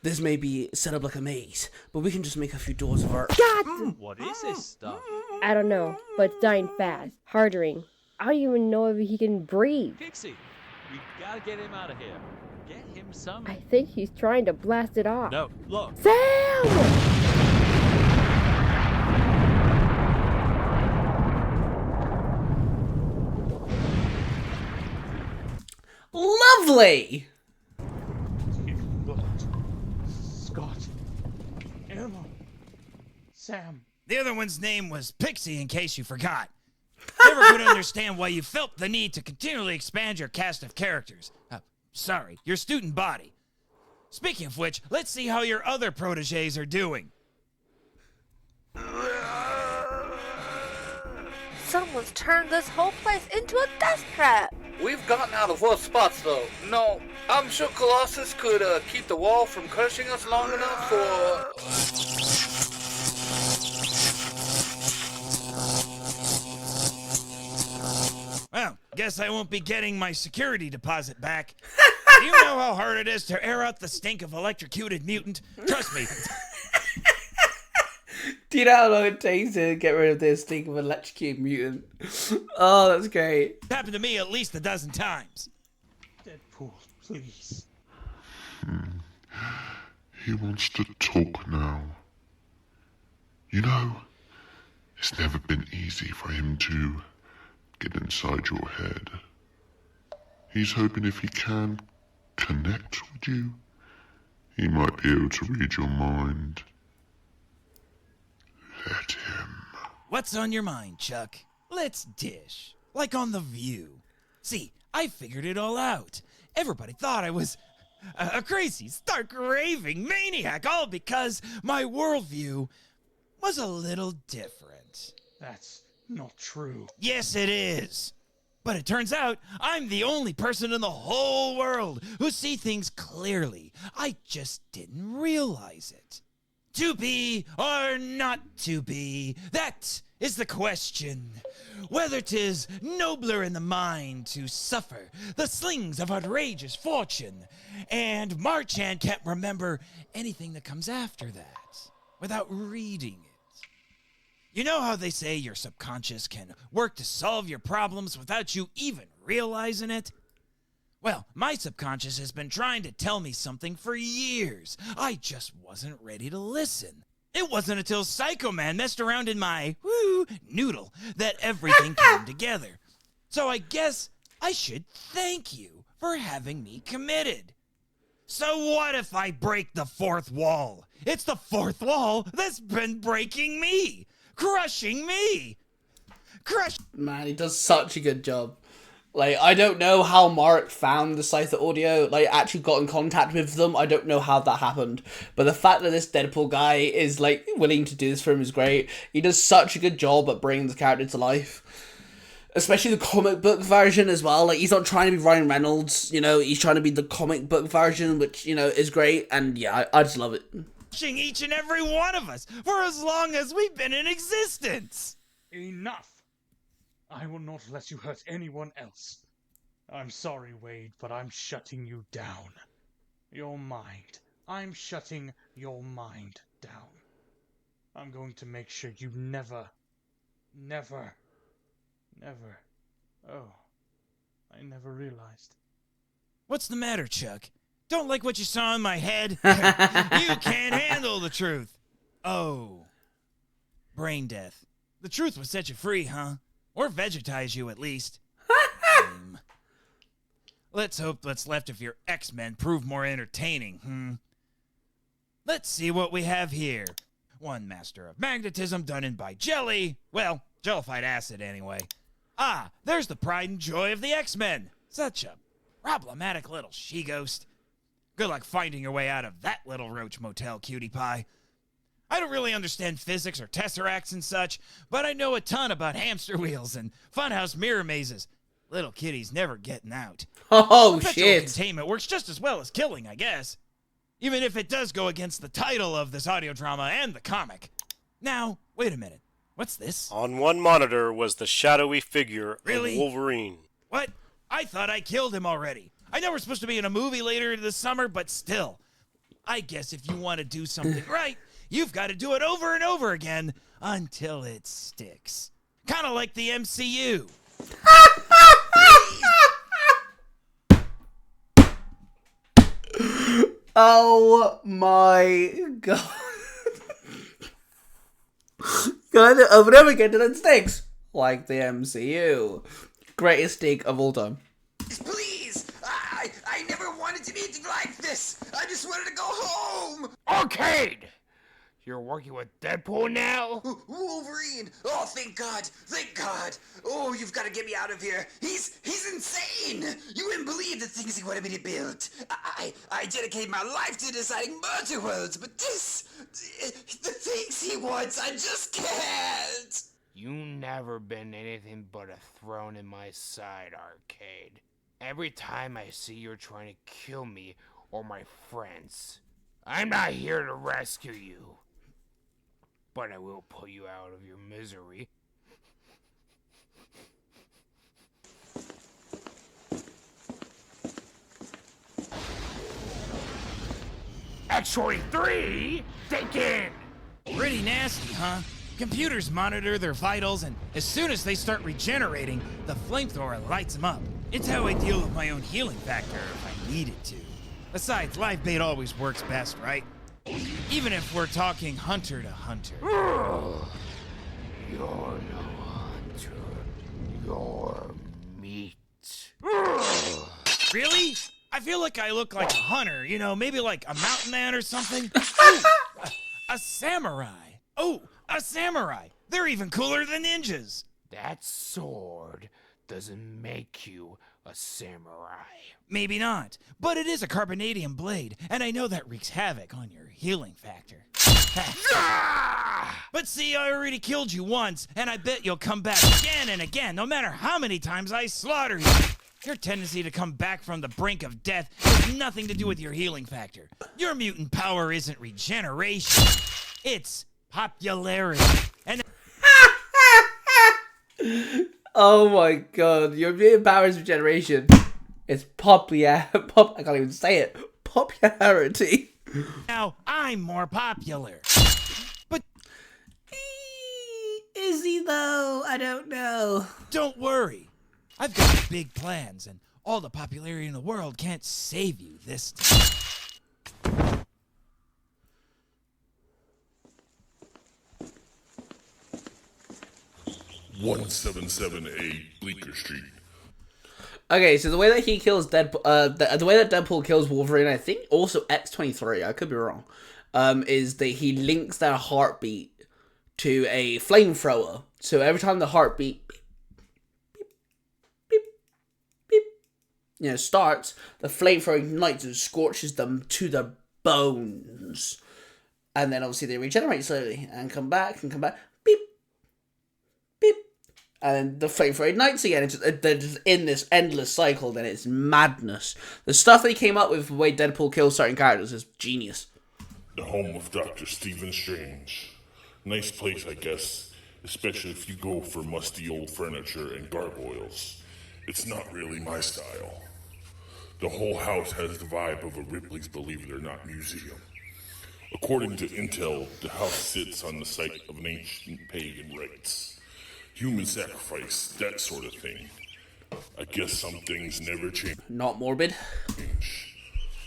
This may be set up like a maze, but we can just make a few doors of our... God! What is this stuff? I don't know, but it's dying fast. Hardering. I don't even know if he can breathe. Pixie, we gotta get him out of here. Get him some... I think he's trying to blast it off. No, look. Sam! Lovely! Scott. Emma. Sam. The other one's name was Pixie, in case you forgot. Never could understand why you felt the need to continually expand your cast of characters. Sorry, your student body. Speaking of which, let's see how your other proteges are doing. Someone's turned this whole place into a death trap. We've gotten out of worse spots, though. No, I'm sure Colossus could keep the wall from crushing us long enough for... Well, guess I won't be getting my security deposit back. Do you know how hard it is to air out the stink of electrocuted mutant? Trust me. Do you know how long it takes to get rid of this stink of electrocuted mutant? Oh, that's great. It's happened to me at least a dozen times. Deadpool, please. He wants to talk now. You know, it's never been easy for him to get inside your head. He's hoping if he can connect with you, he might be able to read your mind. Let him. What's on your mind, Chuck? Let's dish. Like on The View. See, I figured it all out. Everybody thought I was a crazy, stark, raving maniac, all because my worldview was a little different. That's not true. Yes, it is. But it turns out I'm the only person in the whole world who sees things clearly. I just didn't realize it. To be or not to be, that is the question. Whether 'tis nobler in the mind to suffer the slings of outrageous fortune, and Marchand can't remember anything that comes after that without reading it. You know how they say your subconscious can work to solve your problems without you even realizing it? Well, my subconscious has been trying to tell me something for years. I just wasn't ready to listen. It wasn't until Psycho Man messed around in my noodle that everything came together. So I guess I should thank you for having me committed. So what if I break the fourth wall? It's the fourth wall that's been breaking me, crushing me. Man, he does such a good job. Like, I don't know how Mark found the Scyther audio, like, actually got in contact with them. I don't know how that happened. But the fact that this Deadpool guy is, like, willing to do this for him is great. He does such a good job at bringing the character to life. Especially the comic book version as well. Like, he's not trying to be Ryan Reynolds, you know, he's trying to be the comic book version, which, you know, is great. And yeah, I just love it. Each and every one of us for as long as we've been in existence. Enough! I will not let you hurt anyone else. I'm sorry, Wade, but I'm shutting you down. Your mind. I'm shutting your mind down. I'm going to make sure you never... Oh, I never realized. What's the matter, Chuck? Don't like what you saw in my head? You can't handle the truth. Oh. Brain death. The truth would set you free, huh? Or vegetize you, at least. Let's hope what's left of your X-Men prove more entertaining, Let's see what we have here. One master of magnetism done in by jelly. Well, jellified acid, anyway. Ah, there's the pride and joy of the X-Men. Such a problematic little she-ghost. Good luck finding your way out of that little roach motel, cutie pie. I don't really understand physics or tesseracts and such, but I know a ton about hamster wheels and funhouse mirror mazes. Little kitty's never getting out. Oh, Perpetual shit. containment works just as well as killing, I guess. Even if it does go against the title of this audio drama and the comic. Now, wait a minute. What's this? On one monitor was the shadowy figure Really? of Wolverine. What? I thought I killed him already. I know we're supposed to be in a movie later this summer, but still. I guess if you want to do something right, you've got to do it over and over again until it sticks. Kind of like the MCU. Oh my god. Kind of over and over again till it sticks. Like the MCU. Greatest stick of all time. Please! I never wanted to be like this! I just wanted to go home! Arcade! You're working with Deadpool now? Wolverine! Oh, thank God! Thank God! Oh, you've got to get me out of here! He's insane! You wouldn't believe the things he wanted me to build! I dedicate my life to deciding murder worlds, but the things he wants, I just can't! You never been anything but a thorn in my side, Arcade. Every time I see you're trying to kill me or my friends, I'm not here to rescue you. But I will pull you out of your misery. X-23, take in! Pretty nasty, huh? Computers monitor their vitals, and as soon as they start regenerating, the flamethrower lights them up. It's how I deal with my own healing factor if I needed to. Besides, live bait always works best, right? Even if we're talking hunter to hunter. You're no hunter. You're meat. Really? I feel like I look like a hunter, you know, maybe like a mountain man or something. Ooh, a samurai. Oh, a samurai. They're even cooler than ninjas. That sword doesn't make you a samurai. Maybe not, but it is a carbonadium blade, and I know that wreaks havoc on your healing factor. But see, I already killed you once, and I bet you'll come back again and again, no matter how many times I slaughter you. Your tendency to come back from the brink of death has nothing to do with your healing factor. Your mutant power isn't regeneration. It's popularity. And Oh my god, your mutant power is regeneration. It's I can't even say it. Popularity. now I'm more popular. But is he though? I don't know. Don't worry. I've got big plans, and all the popularity in the world can't save you this time. 177A Bleecker Street. Okay, so the way that he kills Deadpool, the way that Deadpool kills Wolverine, I think also X-23, I could be wrong, is that he links their heartbeat to a flamethrower. So every time the heartbeat starts, the flamethrower ignites and scorches them to the bones. And then obviously they regenerate slowly and come back, beep, beep. And the flamethrower ignites again. They're just in this endless cycle, then it's madness. The stuff they came up with, the way Deadpool kills certain characters, is genius. The home of Dr. Stephen Strange. Nice place, I guess, especially if you go for musty old furniture and gargoyles. It's not really my style. The whole house has the vibe of a Ripley's Believe It or Not museum. According to intel, the house sits on the site of an ancient pagan rites. Human sacrifice, that sort of thing. I guess some things never change. Not morbid.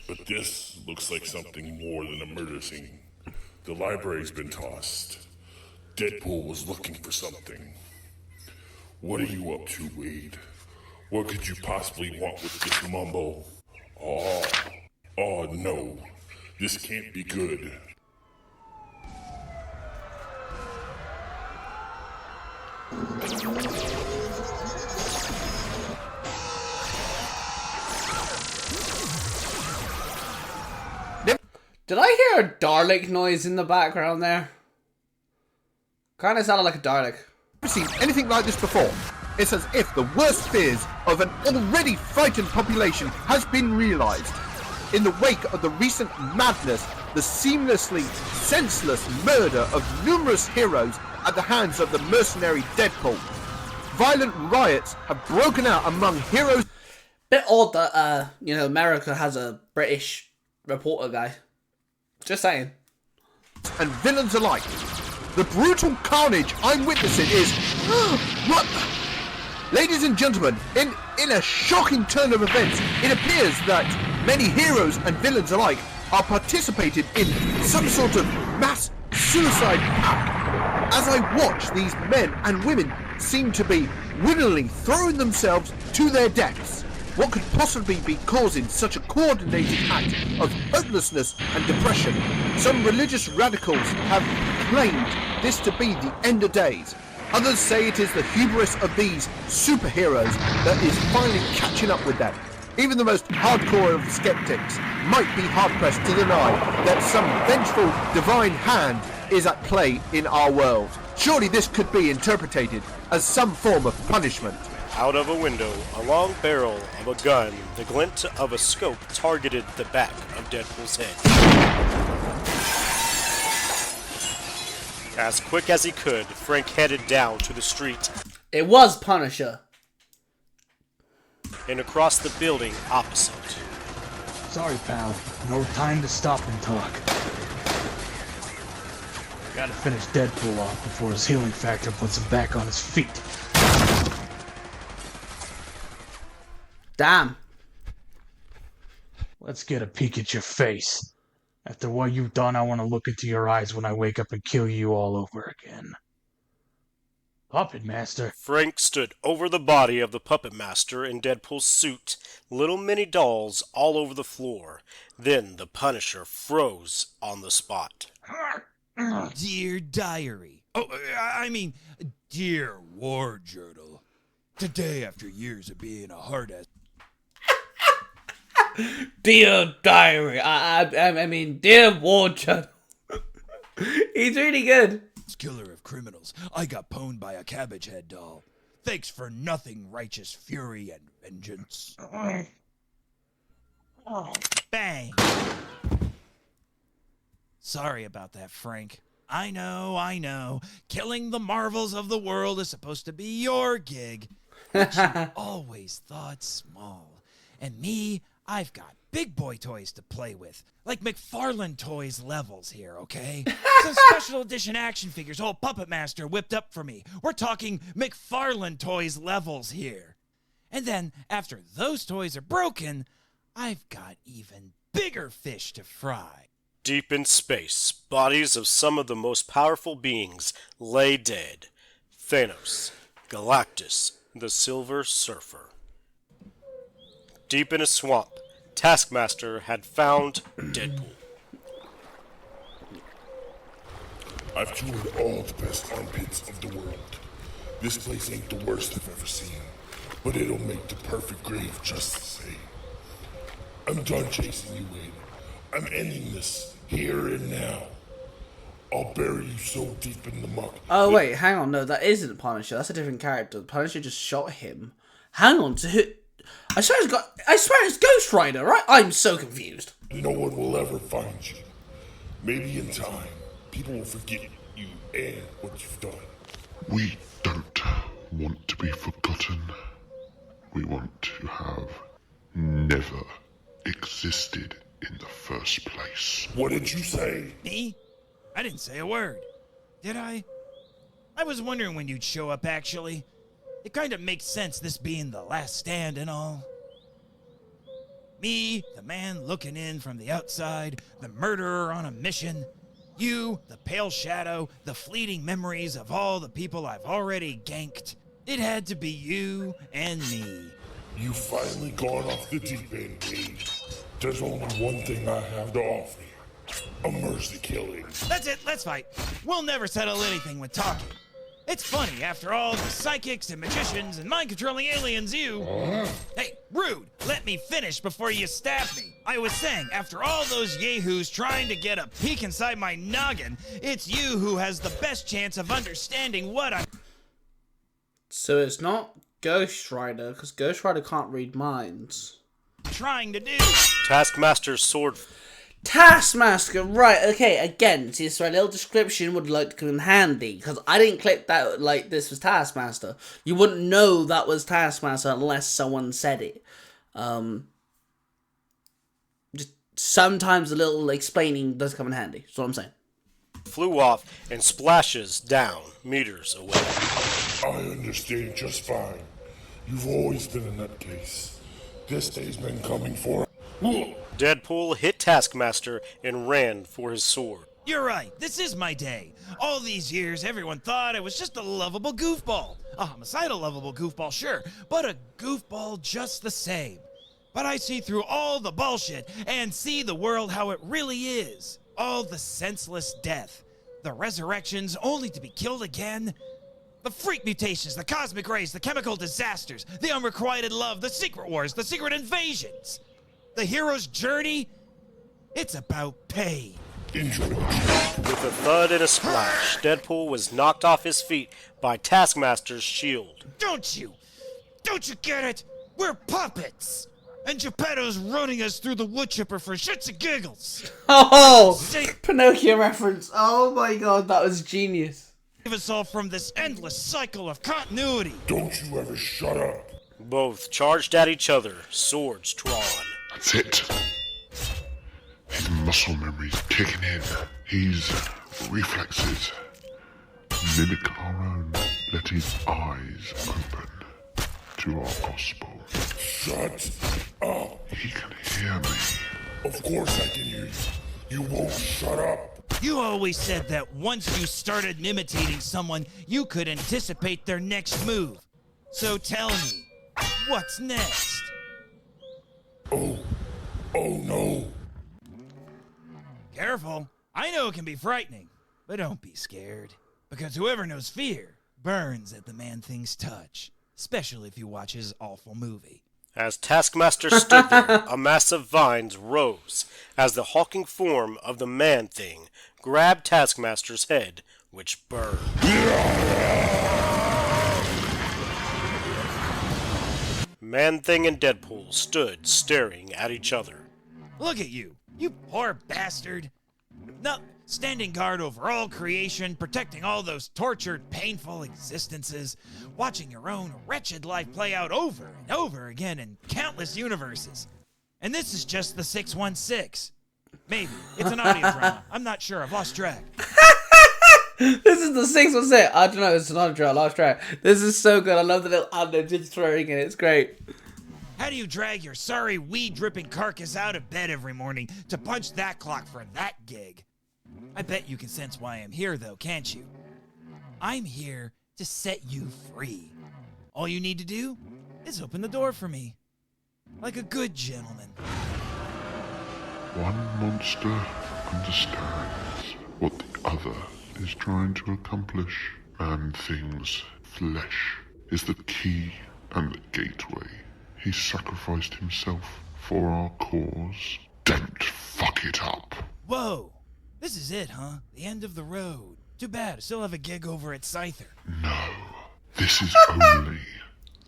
But this looks like something more than a murder scene. The library's been tossed. Deadpool was looking for something. What are you up to, Wade? What could you possibly want with this mumbo? Oh no. This can't be good. Did I hear a Dalek noise in the background there? Kind of sounded like a Dalek. Never seen anything like this before. It's as if the worst fears of an already frightened population has been realized. In the wake of the recent madness, the seamlessly senseless murder of numerous heroes at the hands of the mercenary Deadpool, violent riots have broken out among heroes. Bit odd that, America has a British reporter guy. Just saying. And villains alike. The brutal carnage I'm witnessing is... What? Ladies and gentlemen, in a shocking turn of events, it appears that many heroes and villains alike are participating in some sort of mass suicide pact. As I watch, these men and women seem to be willingly throwing themselves to their deaths. What could possibly be causing such a coordinated act of hopelessness and depression? Some religious radicals have claimed this to be the end of days. Others say it is the hubris of these superheroes that is finally catching up with them. Even the most hardcore of skeptics might be hard-pressed to deny that some vengeful divine hand is at play in our world. Surely this could be interpreted as some form of punishment. Out of a window, a long barrel of a gun, the glint of a scope targeted the back of Deadpool's head. As quick as he could, Frank headed down to the street. It was Punisher. And across the building opposite. Sorry, pal. No time to stop and talk. Gotta finish Deadpool off before his healing factor puts him back on his feet. Damn. Let's get a peek at your face. After what you've done, I want to look into your eyes when I wake up and kill you all over again. Puppet Master. Frank stood over the body of the Puppet Master in Deadpool's suit, little mini dolls all over the floor. Then the Punisher froze on the spot. Dear Diary. Oh, I mean, Dear War Journal. Today, after years of being a hard-ass... Dear Diary. I mean, Dear War Journal. He's really good. Killer of criminals. I got pwned by a cabbage head doll. Thanks for nothing, righteous fury and vengeance. Bang. Sorry about that, Frank. I know. Killing the marvels of the world is supposed to be your gig. But you always thought small. And me, I've got big boy toys to play with. Like McFarlane Toys levels here, okay? Some special edition action figures old Puppet Master whipped up for me. We're talking McFarlane Toys levels here. And then, after those toys are broken, I've got even bigger fish to fry. Deep in space, bodies of some of the most powerful beings lay dead. Thanos, Galactus, the Silver Surfer. Deep in a swamp, Taskmaster had found Deadpool. I've toured all the best armpits of the world. This place ain't the worst I've ever seen, but it'll make the perfect grave just the same. I'm done chasing you, Wade. I'm ending this here and now. I'll bury you so deep in the muck. Oh wait, hang on. No, that isn't Punisher. That's a different character. The Punisher just shot him. Hang on to who? I swear it's Ghost Rider, right? I'm so confused. No one will ever find you. Maybe in time, people will forget you and what you've done. We don't want to be forgotten. We want to have never existed in the first place. What did you say? Me? I didn't say a word. Did I? I was wondering when you'd show up, actually. It kind of makes sense, this being the last stand and all. Me, the man looking in from the outside, the murderer on a mission. You, the pale shadow, the fleeting memories of all the people I've already ganked. It had to be you and me. You've finally gone off the deep end, Cade. There's only one thing I have to offer you. A mercy killing. That's it, let's fight. We'll never settle anything with talking. It's funny, after all the psychics and magicians and mind-controlling aliens you... Hey, rude! Let me finish before you stab me. I was saying, after all those yahoos trying to get a peek inside my noggin, it's you who has the best chance of understanding what I... So it's not Ghost Rider, because Ghost Rider can't read minds. ...trying to do. Taskmaster's sword... Taskmaster, right, okay, again, see, so a little description would like to come in handy, because I didn't click that, like, this was Taskmaster. You wouldn't know that was Taskmaster unless someone said it. Just sometimes a little explaining does come in handy, that's what I'm saying. Flew off and splashes down meters away. I understand just fine. You've always been a nutcase. This day's been coming for... Deadpool hit Taskmaster and ran for his sword. You're right, this is my day. All these years, everyone thought I was just a lovable goofball. A homicidal lovable goofball, sure, but a goofball just the same. But I see through all the bullshit and see the world how it really is. All the senseless death, the resurrections only to be killed again. The freak mutations, the cosmic rays, the chemical disasters, the unrequited love, the secret wars, the secret invasions. The hero's journey, it's about pain. Enjoy. With a thud and a splash, Deadpool was knocked off his feet by Taskmaster's shield. Don't you get it? We're puppets! And Geppetto's running us through the wood chipper for shits and giggles. Oh, Pinocchio reference. Oh my god, that was genius. Save us all from this endless cycle of continuity. Don't you ever shut up. Both charged at each other, swords drawn. That's it. His muscle memory's kicking in. His reflexes mimic our own. Let his eyes open to our gospel. Shut up. He can hear me. Of course I can hear you. You won't shut up. You always said that once you started imitating someone, you could anticipate their next move. So tell me, what's next? Oh no. Careful. I know it can be frightening, but don't be scared. Because whoever knows fear burns at the Man-Thing's touch, especially if you watch his awful movie. As Taskmaster stood there, a mass of vines rose as the hulking form of the Man-Thing grabbed Taskmaster's head, which burned. Man-Thing and Deadpool stood staring at each other. Look at you poor bastard. No, standing guard over all creation, protecting all those tortured, painful existences, watching your own wretched life play out over and over again in countless universes. And this is just the 616. Maybe. It's an audio drama. I'm not sure. I've lost track. This is the 616. I don't know. It's an audio drama. I lost track. This is so good. I love the little ad just throwing in. It's great. How do you drag your sorry weed-dripping carcass out of bed every morning to punch that clock for that gig? I bet you can sense why I'm here, though, can't you? I'm here to set you free. All you need to do is open the door for me. Like a good gentleman. One monster understands what the other is trying to accomplish. Man-Thing's flesh is the key and the gateway. He sacrificed himself for our cause. Don't fuck it up. Whoa! This is it, huh? The end of the road. Too bad, I still have a gig over at Scyther. No, this is only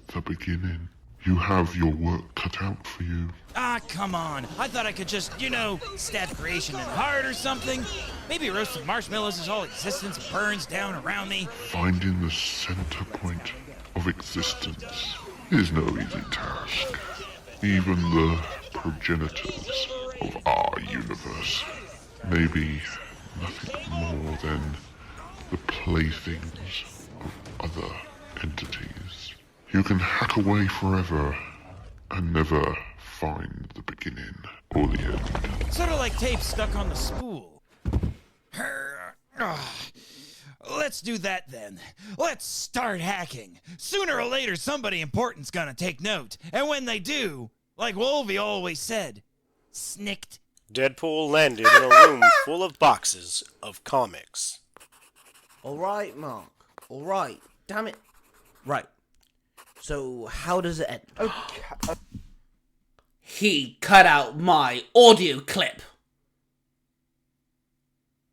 the beginning. You have your work cut out for you. Ah, come on. I thought I could just, stab creation in the heart or something. Maybe roast some marshmallows as all existence burns down around me. Finding the center point of existence is no easy task. Even the progenitors of our universe may be nothing more than the playthings of other entities. You can hack away forever and never find the beginning or the end. Sort of like tape stuck on the spool. Let's do that then. Let's start hacking. Sooner or later, somebody important's gonna take note. And when they do, like Wolvie always said, snicked. Deadpool landed in a room full of boxes of comics. Alright, Mark. Alright. Damn it. Right. So, how does it end? Okay. He cut out my audio clip.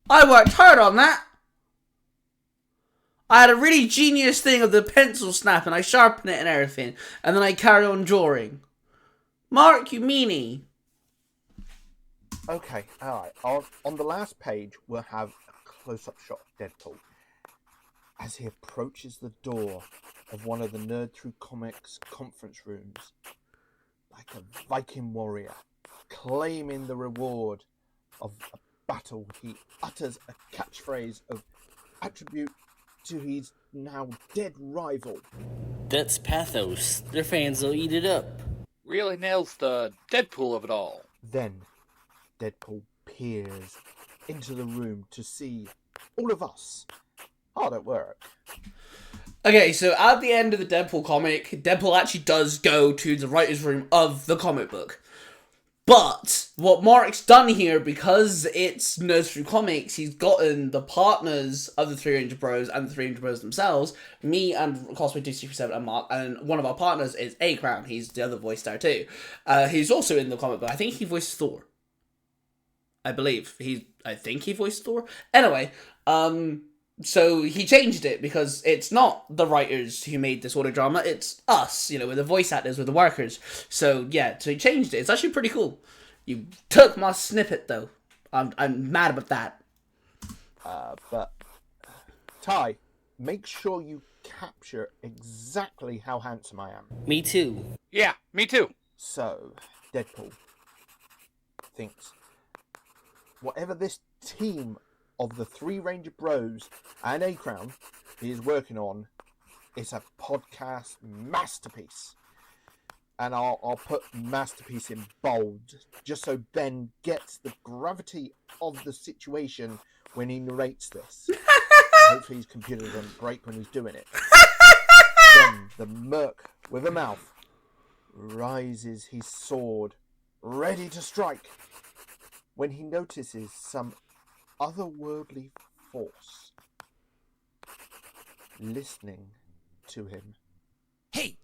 I worked hard on that. I had a really genius thing of the pencil snap and I sharpened it and everything. And then I carry on drawing. Mark, you meanie. Okay, alright. On the last page, we'll have a close-up shot of Deadpool as he approaches the door of one of the Nerd Through Comics conference rooms, like a Viking warrior, claiming the reward of a battle. He utters a catchphrase of attribute to his now dead rival. That's pathos. Their fans will eat it up. Really nails the Deadpool of it all. Then Deadpool peers into the room to see all of us hard at work. Okay, so at the end of the Deadpool comic, Deadpool actually does go to the writer's room of the comic book. But what Mark's done here, because it's Nerds Through Comics, he's gotten the partners of the 300 Bros and the 300 Bros themselves, me and Cosplay 267 and Mark, and one of our partners is A-Crown. He's the other voice star too. He's also in the comic book. I think he voiced Thor. I believe. I think he voiced Thor. Anyway, so he changed it because it's not the writers who made this audio drama, it's us, with the voice actors, with the workers. So yeah, so he changed it. It's actually pretty cool. You took my snippet though. I'm mad about that. But Ty, make sure you capture exactly how handsome I am. Me too. Yeah, me too. So, Deadpool thinks whatever this team of the Three Ranger Bros and A-Crown he is working on is a podcast masterpiece. And I'll put masterpiece in bold, just so Ben gets the gravity of the situation when he narrates this. Hopefully his computer doesn't break when he's doing it. Then the merc with a mouth raises his sword, ready to strike, when he notices some otherworldly force listening to him. Hey,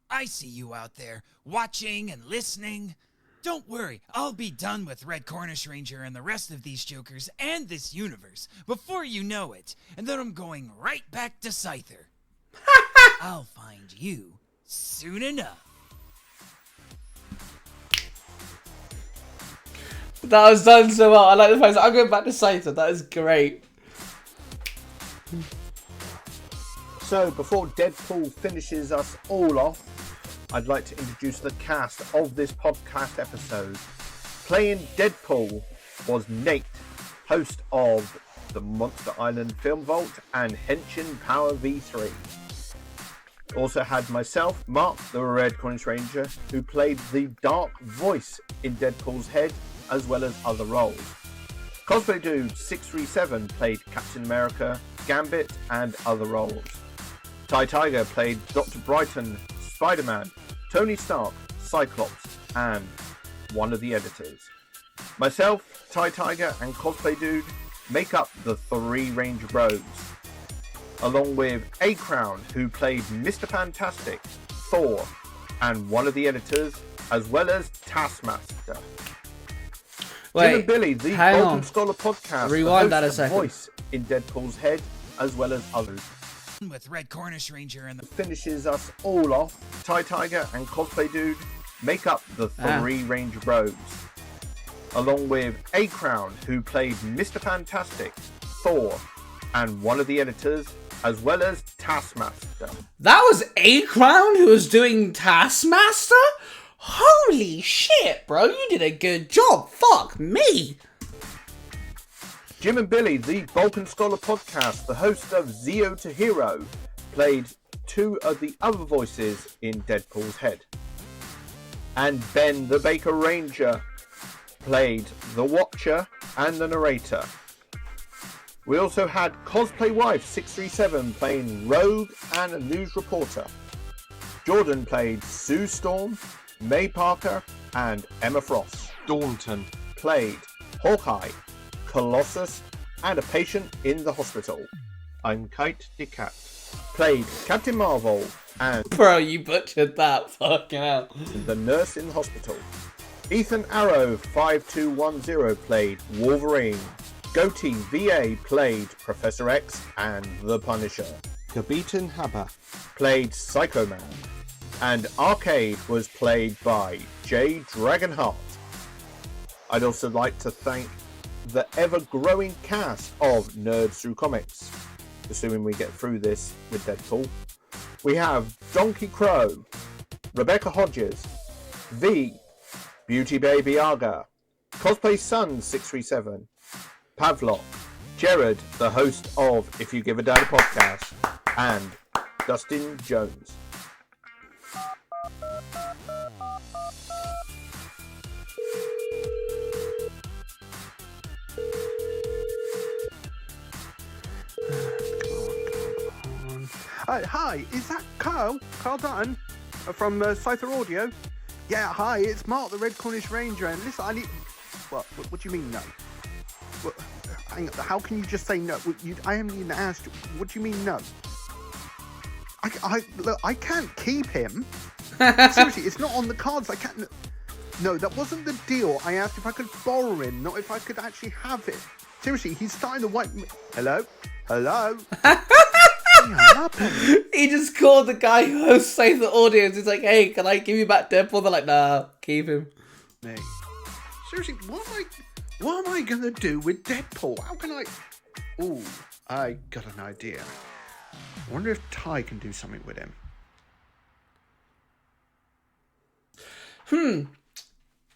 I see you out there, watching and listening. Don't worry, I'll be done with Red Cornish Ranger and the rest of these jokers and this universe before you know it, and then I'm going right back to Scyther. I'll find you soon enough. That was done so well. I like the fact that I'm going back to Scyther. That is great. So, before Deadpool finishes us all off, I'd like to introduce the cast of this podcast episode. Playing Deadpool was Nate, host of the Monster Island Film Vault and Henshin Power V3. Also had myself, Mark, the Red Cornish Ranger, who played the dark voice in Deadpool's head, as well as other roles. Cosplay Dude 637 played Captain America, Gambit, and other roles. Ty Tiger played Dr. Brighton, Spider-Man, Tony Stark, Cyclops, and one of the editors. Myself, Ty Tiger, and Cosplay Dude make up the Three Ranger Bros, along with A-Crown, who played Mr. Fantastic, Thor, and one of the editors, as well as Taskmaster. Wait, Jim and Billy, the hang Golden on. Scholar podcast, Rewind the that a host second. voice in Deadpool's head, as well as others. With Red Cornish Ranger and the Finishes us all off. Ty Tiger and Cosplay Dude make up the Three Ranger Bros, along with A-Crown, who played Mr. Fantastic, Thor, and one of the editors, as well as Taskmaster. That was A-Crown who was doing Taskmaster? Holy shit, bro. You did a good job. Fuck me. Jim and Billy, the Vulcan Scholar podcast, the host of Zero to Hero, played two of the other voices in Deadpool's head. And Ben the Baker Ranger played the Watcher and the narrator. We also had Cosplay Wife 637 playing Rogue and a news reporter. Jordan played Sue Storm, May Parker, and Emma Frost. Daunton played Hawkeye, Colossus, and a patient in the hospital. I'm Kite DeCat, played Captain Marvel and... Bro, you butchered that. Fucking hell. The nurse in the hospital. Ethan Arrow 5210 played Wolverine. Goatee VA played Professor X and the Punisher. Kabitan Haba played Psycho Man. And Arcade was played by Jay Dragonheart. I'd also like to thank the ever-growing cast of Nerds Through Comics, assuming we get through this with Deadpool. We have Donkey Crow, Rebecca Hodges, V, Beauty Baby Aga, Cosplay Sun 637, Pavlok, Jared, the host of If You Give a Dad a Podcast, and Dustin Jones. Hi, is that Carl? Carl Dutton from Cypher Audio? Yeah, hi, it's Mark, the Red Cornish Ranger, and listen, I need... What do you mean, no? Hang on, how can you just say no? I haven't even asked you. What do you mean, no? Look, I can't keep him. Seriously, it's not on the cards. I can't... No, that wasn't the deal. I asked if I could borrow him, not if I could actually have it. Seriously, he's starting to wipe me... Hello? Hello? He just called the guy who hosts Save the Audience. He's like, hey, can I give you back Deadpool? They're like, nah, keep him. Me. Seriously, what am I gonna do with Deadpool? How can I... Ooh, I got an idea. I wonder if Ty can do something with him.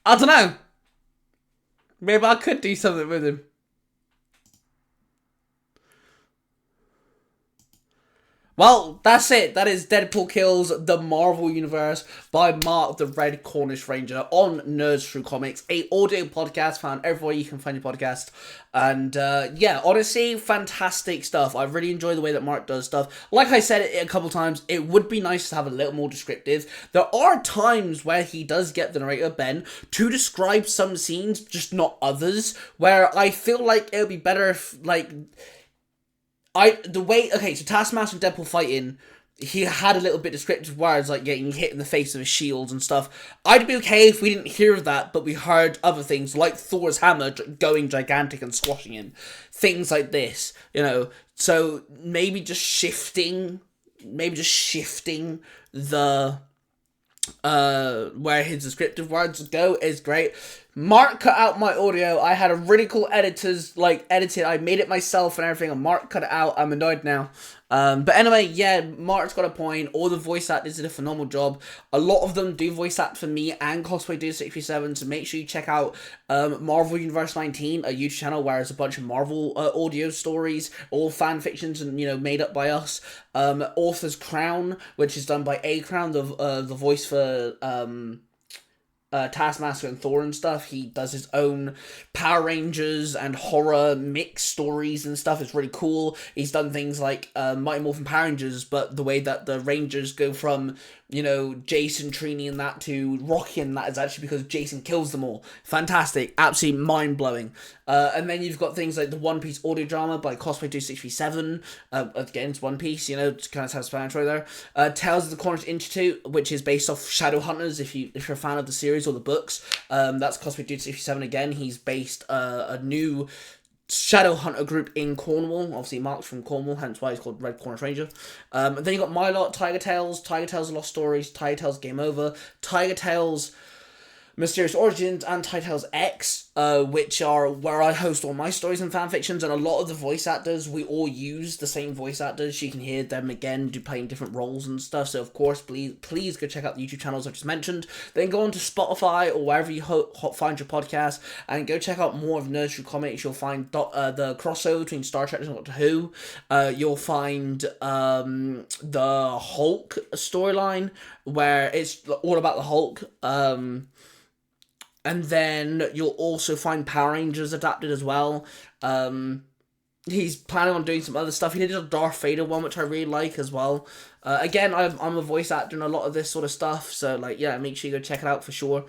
I don't know. Maybe I could do something with him. Well, that's it. That is Deadpool Kills the Marvel Universe by Mark the Red Cornish Ranger on Nerds Through Comics, a audio podcast found everywhere you can find your podcast. And yeah, honestly, fantastic stuff. I really enjoy the way that Mark does stuff. Like I said it a couple times, it would be nice to have a little more descriptive. There are times where he does get the narrator, Ben, to describe some scenes, just not others, where I feel like it would be better if, like... so Taskmaster and Deadpool fighting, he had a little bit descriptive words like getting hit in the face with his shields and stuff. I'd be okay if we didn't hear that, but we heard other things like Thor's hammer going gigantic and squashing him. Things like this, you know. So maybe just shifting the where his descriptive words go is great. Mark cut out my audio. I had a really cool editor's edited. I made it myself and everything, and Mark cut it out. I'm annoyed now. But anyway, yeah, Mark's got a point. All the voice actors did a phenomenal job. A lot of them do voice act for me and Cosplay Dude 67. So make sure you check out Marvel Universe 19, a YouTube channel where there's a bunch of Marvel audio stories, all fan fictions and made up by us. Author's Crown, which is done by A Crown, the voice for Taskmaster and Thor and stuff. He does his own Power Rangers and horror mix stories and stuff. It's really cool. He's done things like Mighty Morphin Power Rangers, but the way that the Rangers go from Jason, Trini and that to Rocky and that is actually because Jason kills them all. Fantastic. Absolutely mind-blowing. And then you've got things like the One Piece audio drama by Cosplay 267. Again, it's One Piece, it's kind of self-explanatory there. Tales of the Cornish Institute, which is based off Shadowhunters, if you're a fan of the series or the books. That's Cosplay 267 again. He's based a new Shadowhunter group in Cornwall. Obviously, Mark's from Cornwall, hence why he's called Red Cornish Ranger. And then you got My Lot, Tiger Tales, Lost Stories, Tiger Tales Game Over, Tiger Tales Mysterious Origins, and Tiger Tales X. which are where I host all my stories and fanfictions, and a lot of the voice actors, we all use the same voice actors. You can hear them again playing different roles and stuff, so of course, please go check out the YouTube channels I just mentioned. Then go on to Spotify or wherever you find your podcast, and go check out more of Nursery Comics. You'll find the crossover between Star Trek and Doctor Who. You'll find the Hulk storyline, where it's all about the Hulk. And then you'll also find Power Rangers adapted as well. He's planning on doing some other stuff. He did a Darth Vader one, which I really like as well. Again, I'm a voice actor in a lot of this sort of stuff, so like, yeah, make sure you go check it out for sure.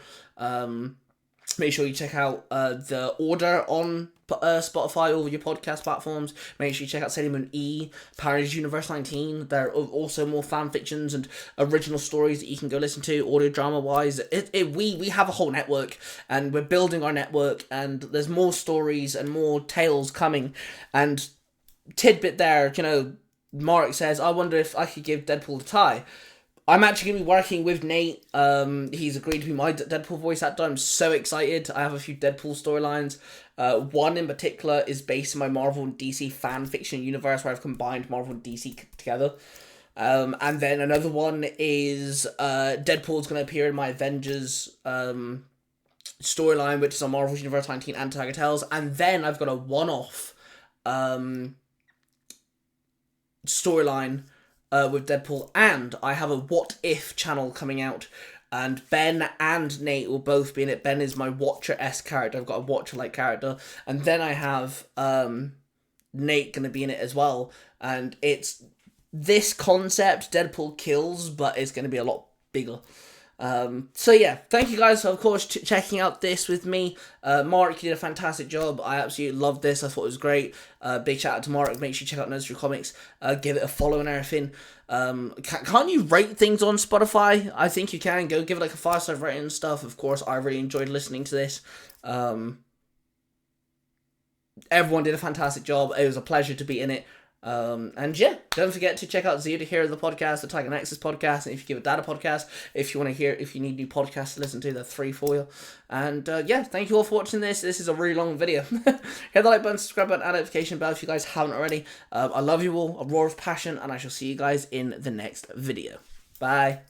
Make sure you check out the order on Spotify over your podcast platforms. Make sure you check out Sailor Moon E, Power Rangers Universe 19. There are also more fan fictions and original stories that you can go listen to, audio drama wise. We have a whole network, and we're building our network, and there's more stories and more tales coming. And tidbit there, Mark says, I wonder if I could give Deadpool a tie. I'm actually going to be working with Nate. He's agreed to be my Deadpool voice actor. I'm so excited. I have a few Deadpool storylines. One in particular is based in my Marvel and DC fan fiction universe, where I've combined Marvel and DC together. And then another one is Deadpool's going to appear in my Avengers storyline, which is on Marvel Universe 19 and Tiger Tales. And then I've got a one-off storyline with Deadpool, and I have a What If channel coming out, and Ben and Nate will both be in it. Ben is my Watcher-esque character. I've got a Watcher-like character, and then I have Nate going to be in it as well, and it's this concept, Deadpool kills, but it's going to be a lot bigger. So yeah, thank you guys for, of course, checking out this with me. Mark, you did a fantastic job. I absolutely loved this. I thought it was great. Big shout out to Mark. Make sure you check out Nursery Comics. Give it a follow and everything. Can't you rate things on Spotify? I think you can. Go give it like a 5-star rating and stuff. Of course, I really enjoyed listening to this. Everyone did a fantastic job. It was a pleasure to be in it. And yeah, don't forget to check out Zero to Hero, the podcast, the Tiger Nexus podcast, and if you give a data podcast, if you need new podcasts to listen to, they're free for you. And yeah, thank you all for watching this. This is a really long video. Hit the like button, subscribe button, and notification bell if you guys haven't already. I love you all, a roar of passion, and I shall see you guys in the next video. Bye.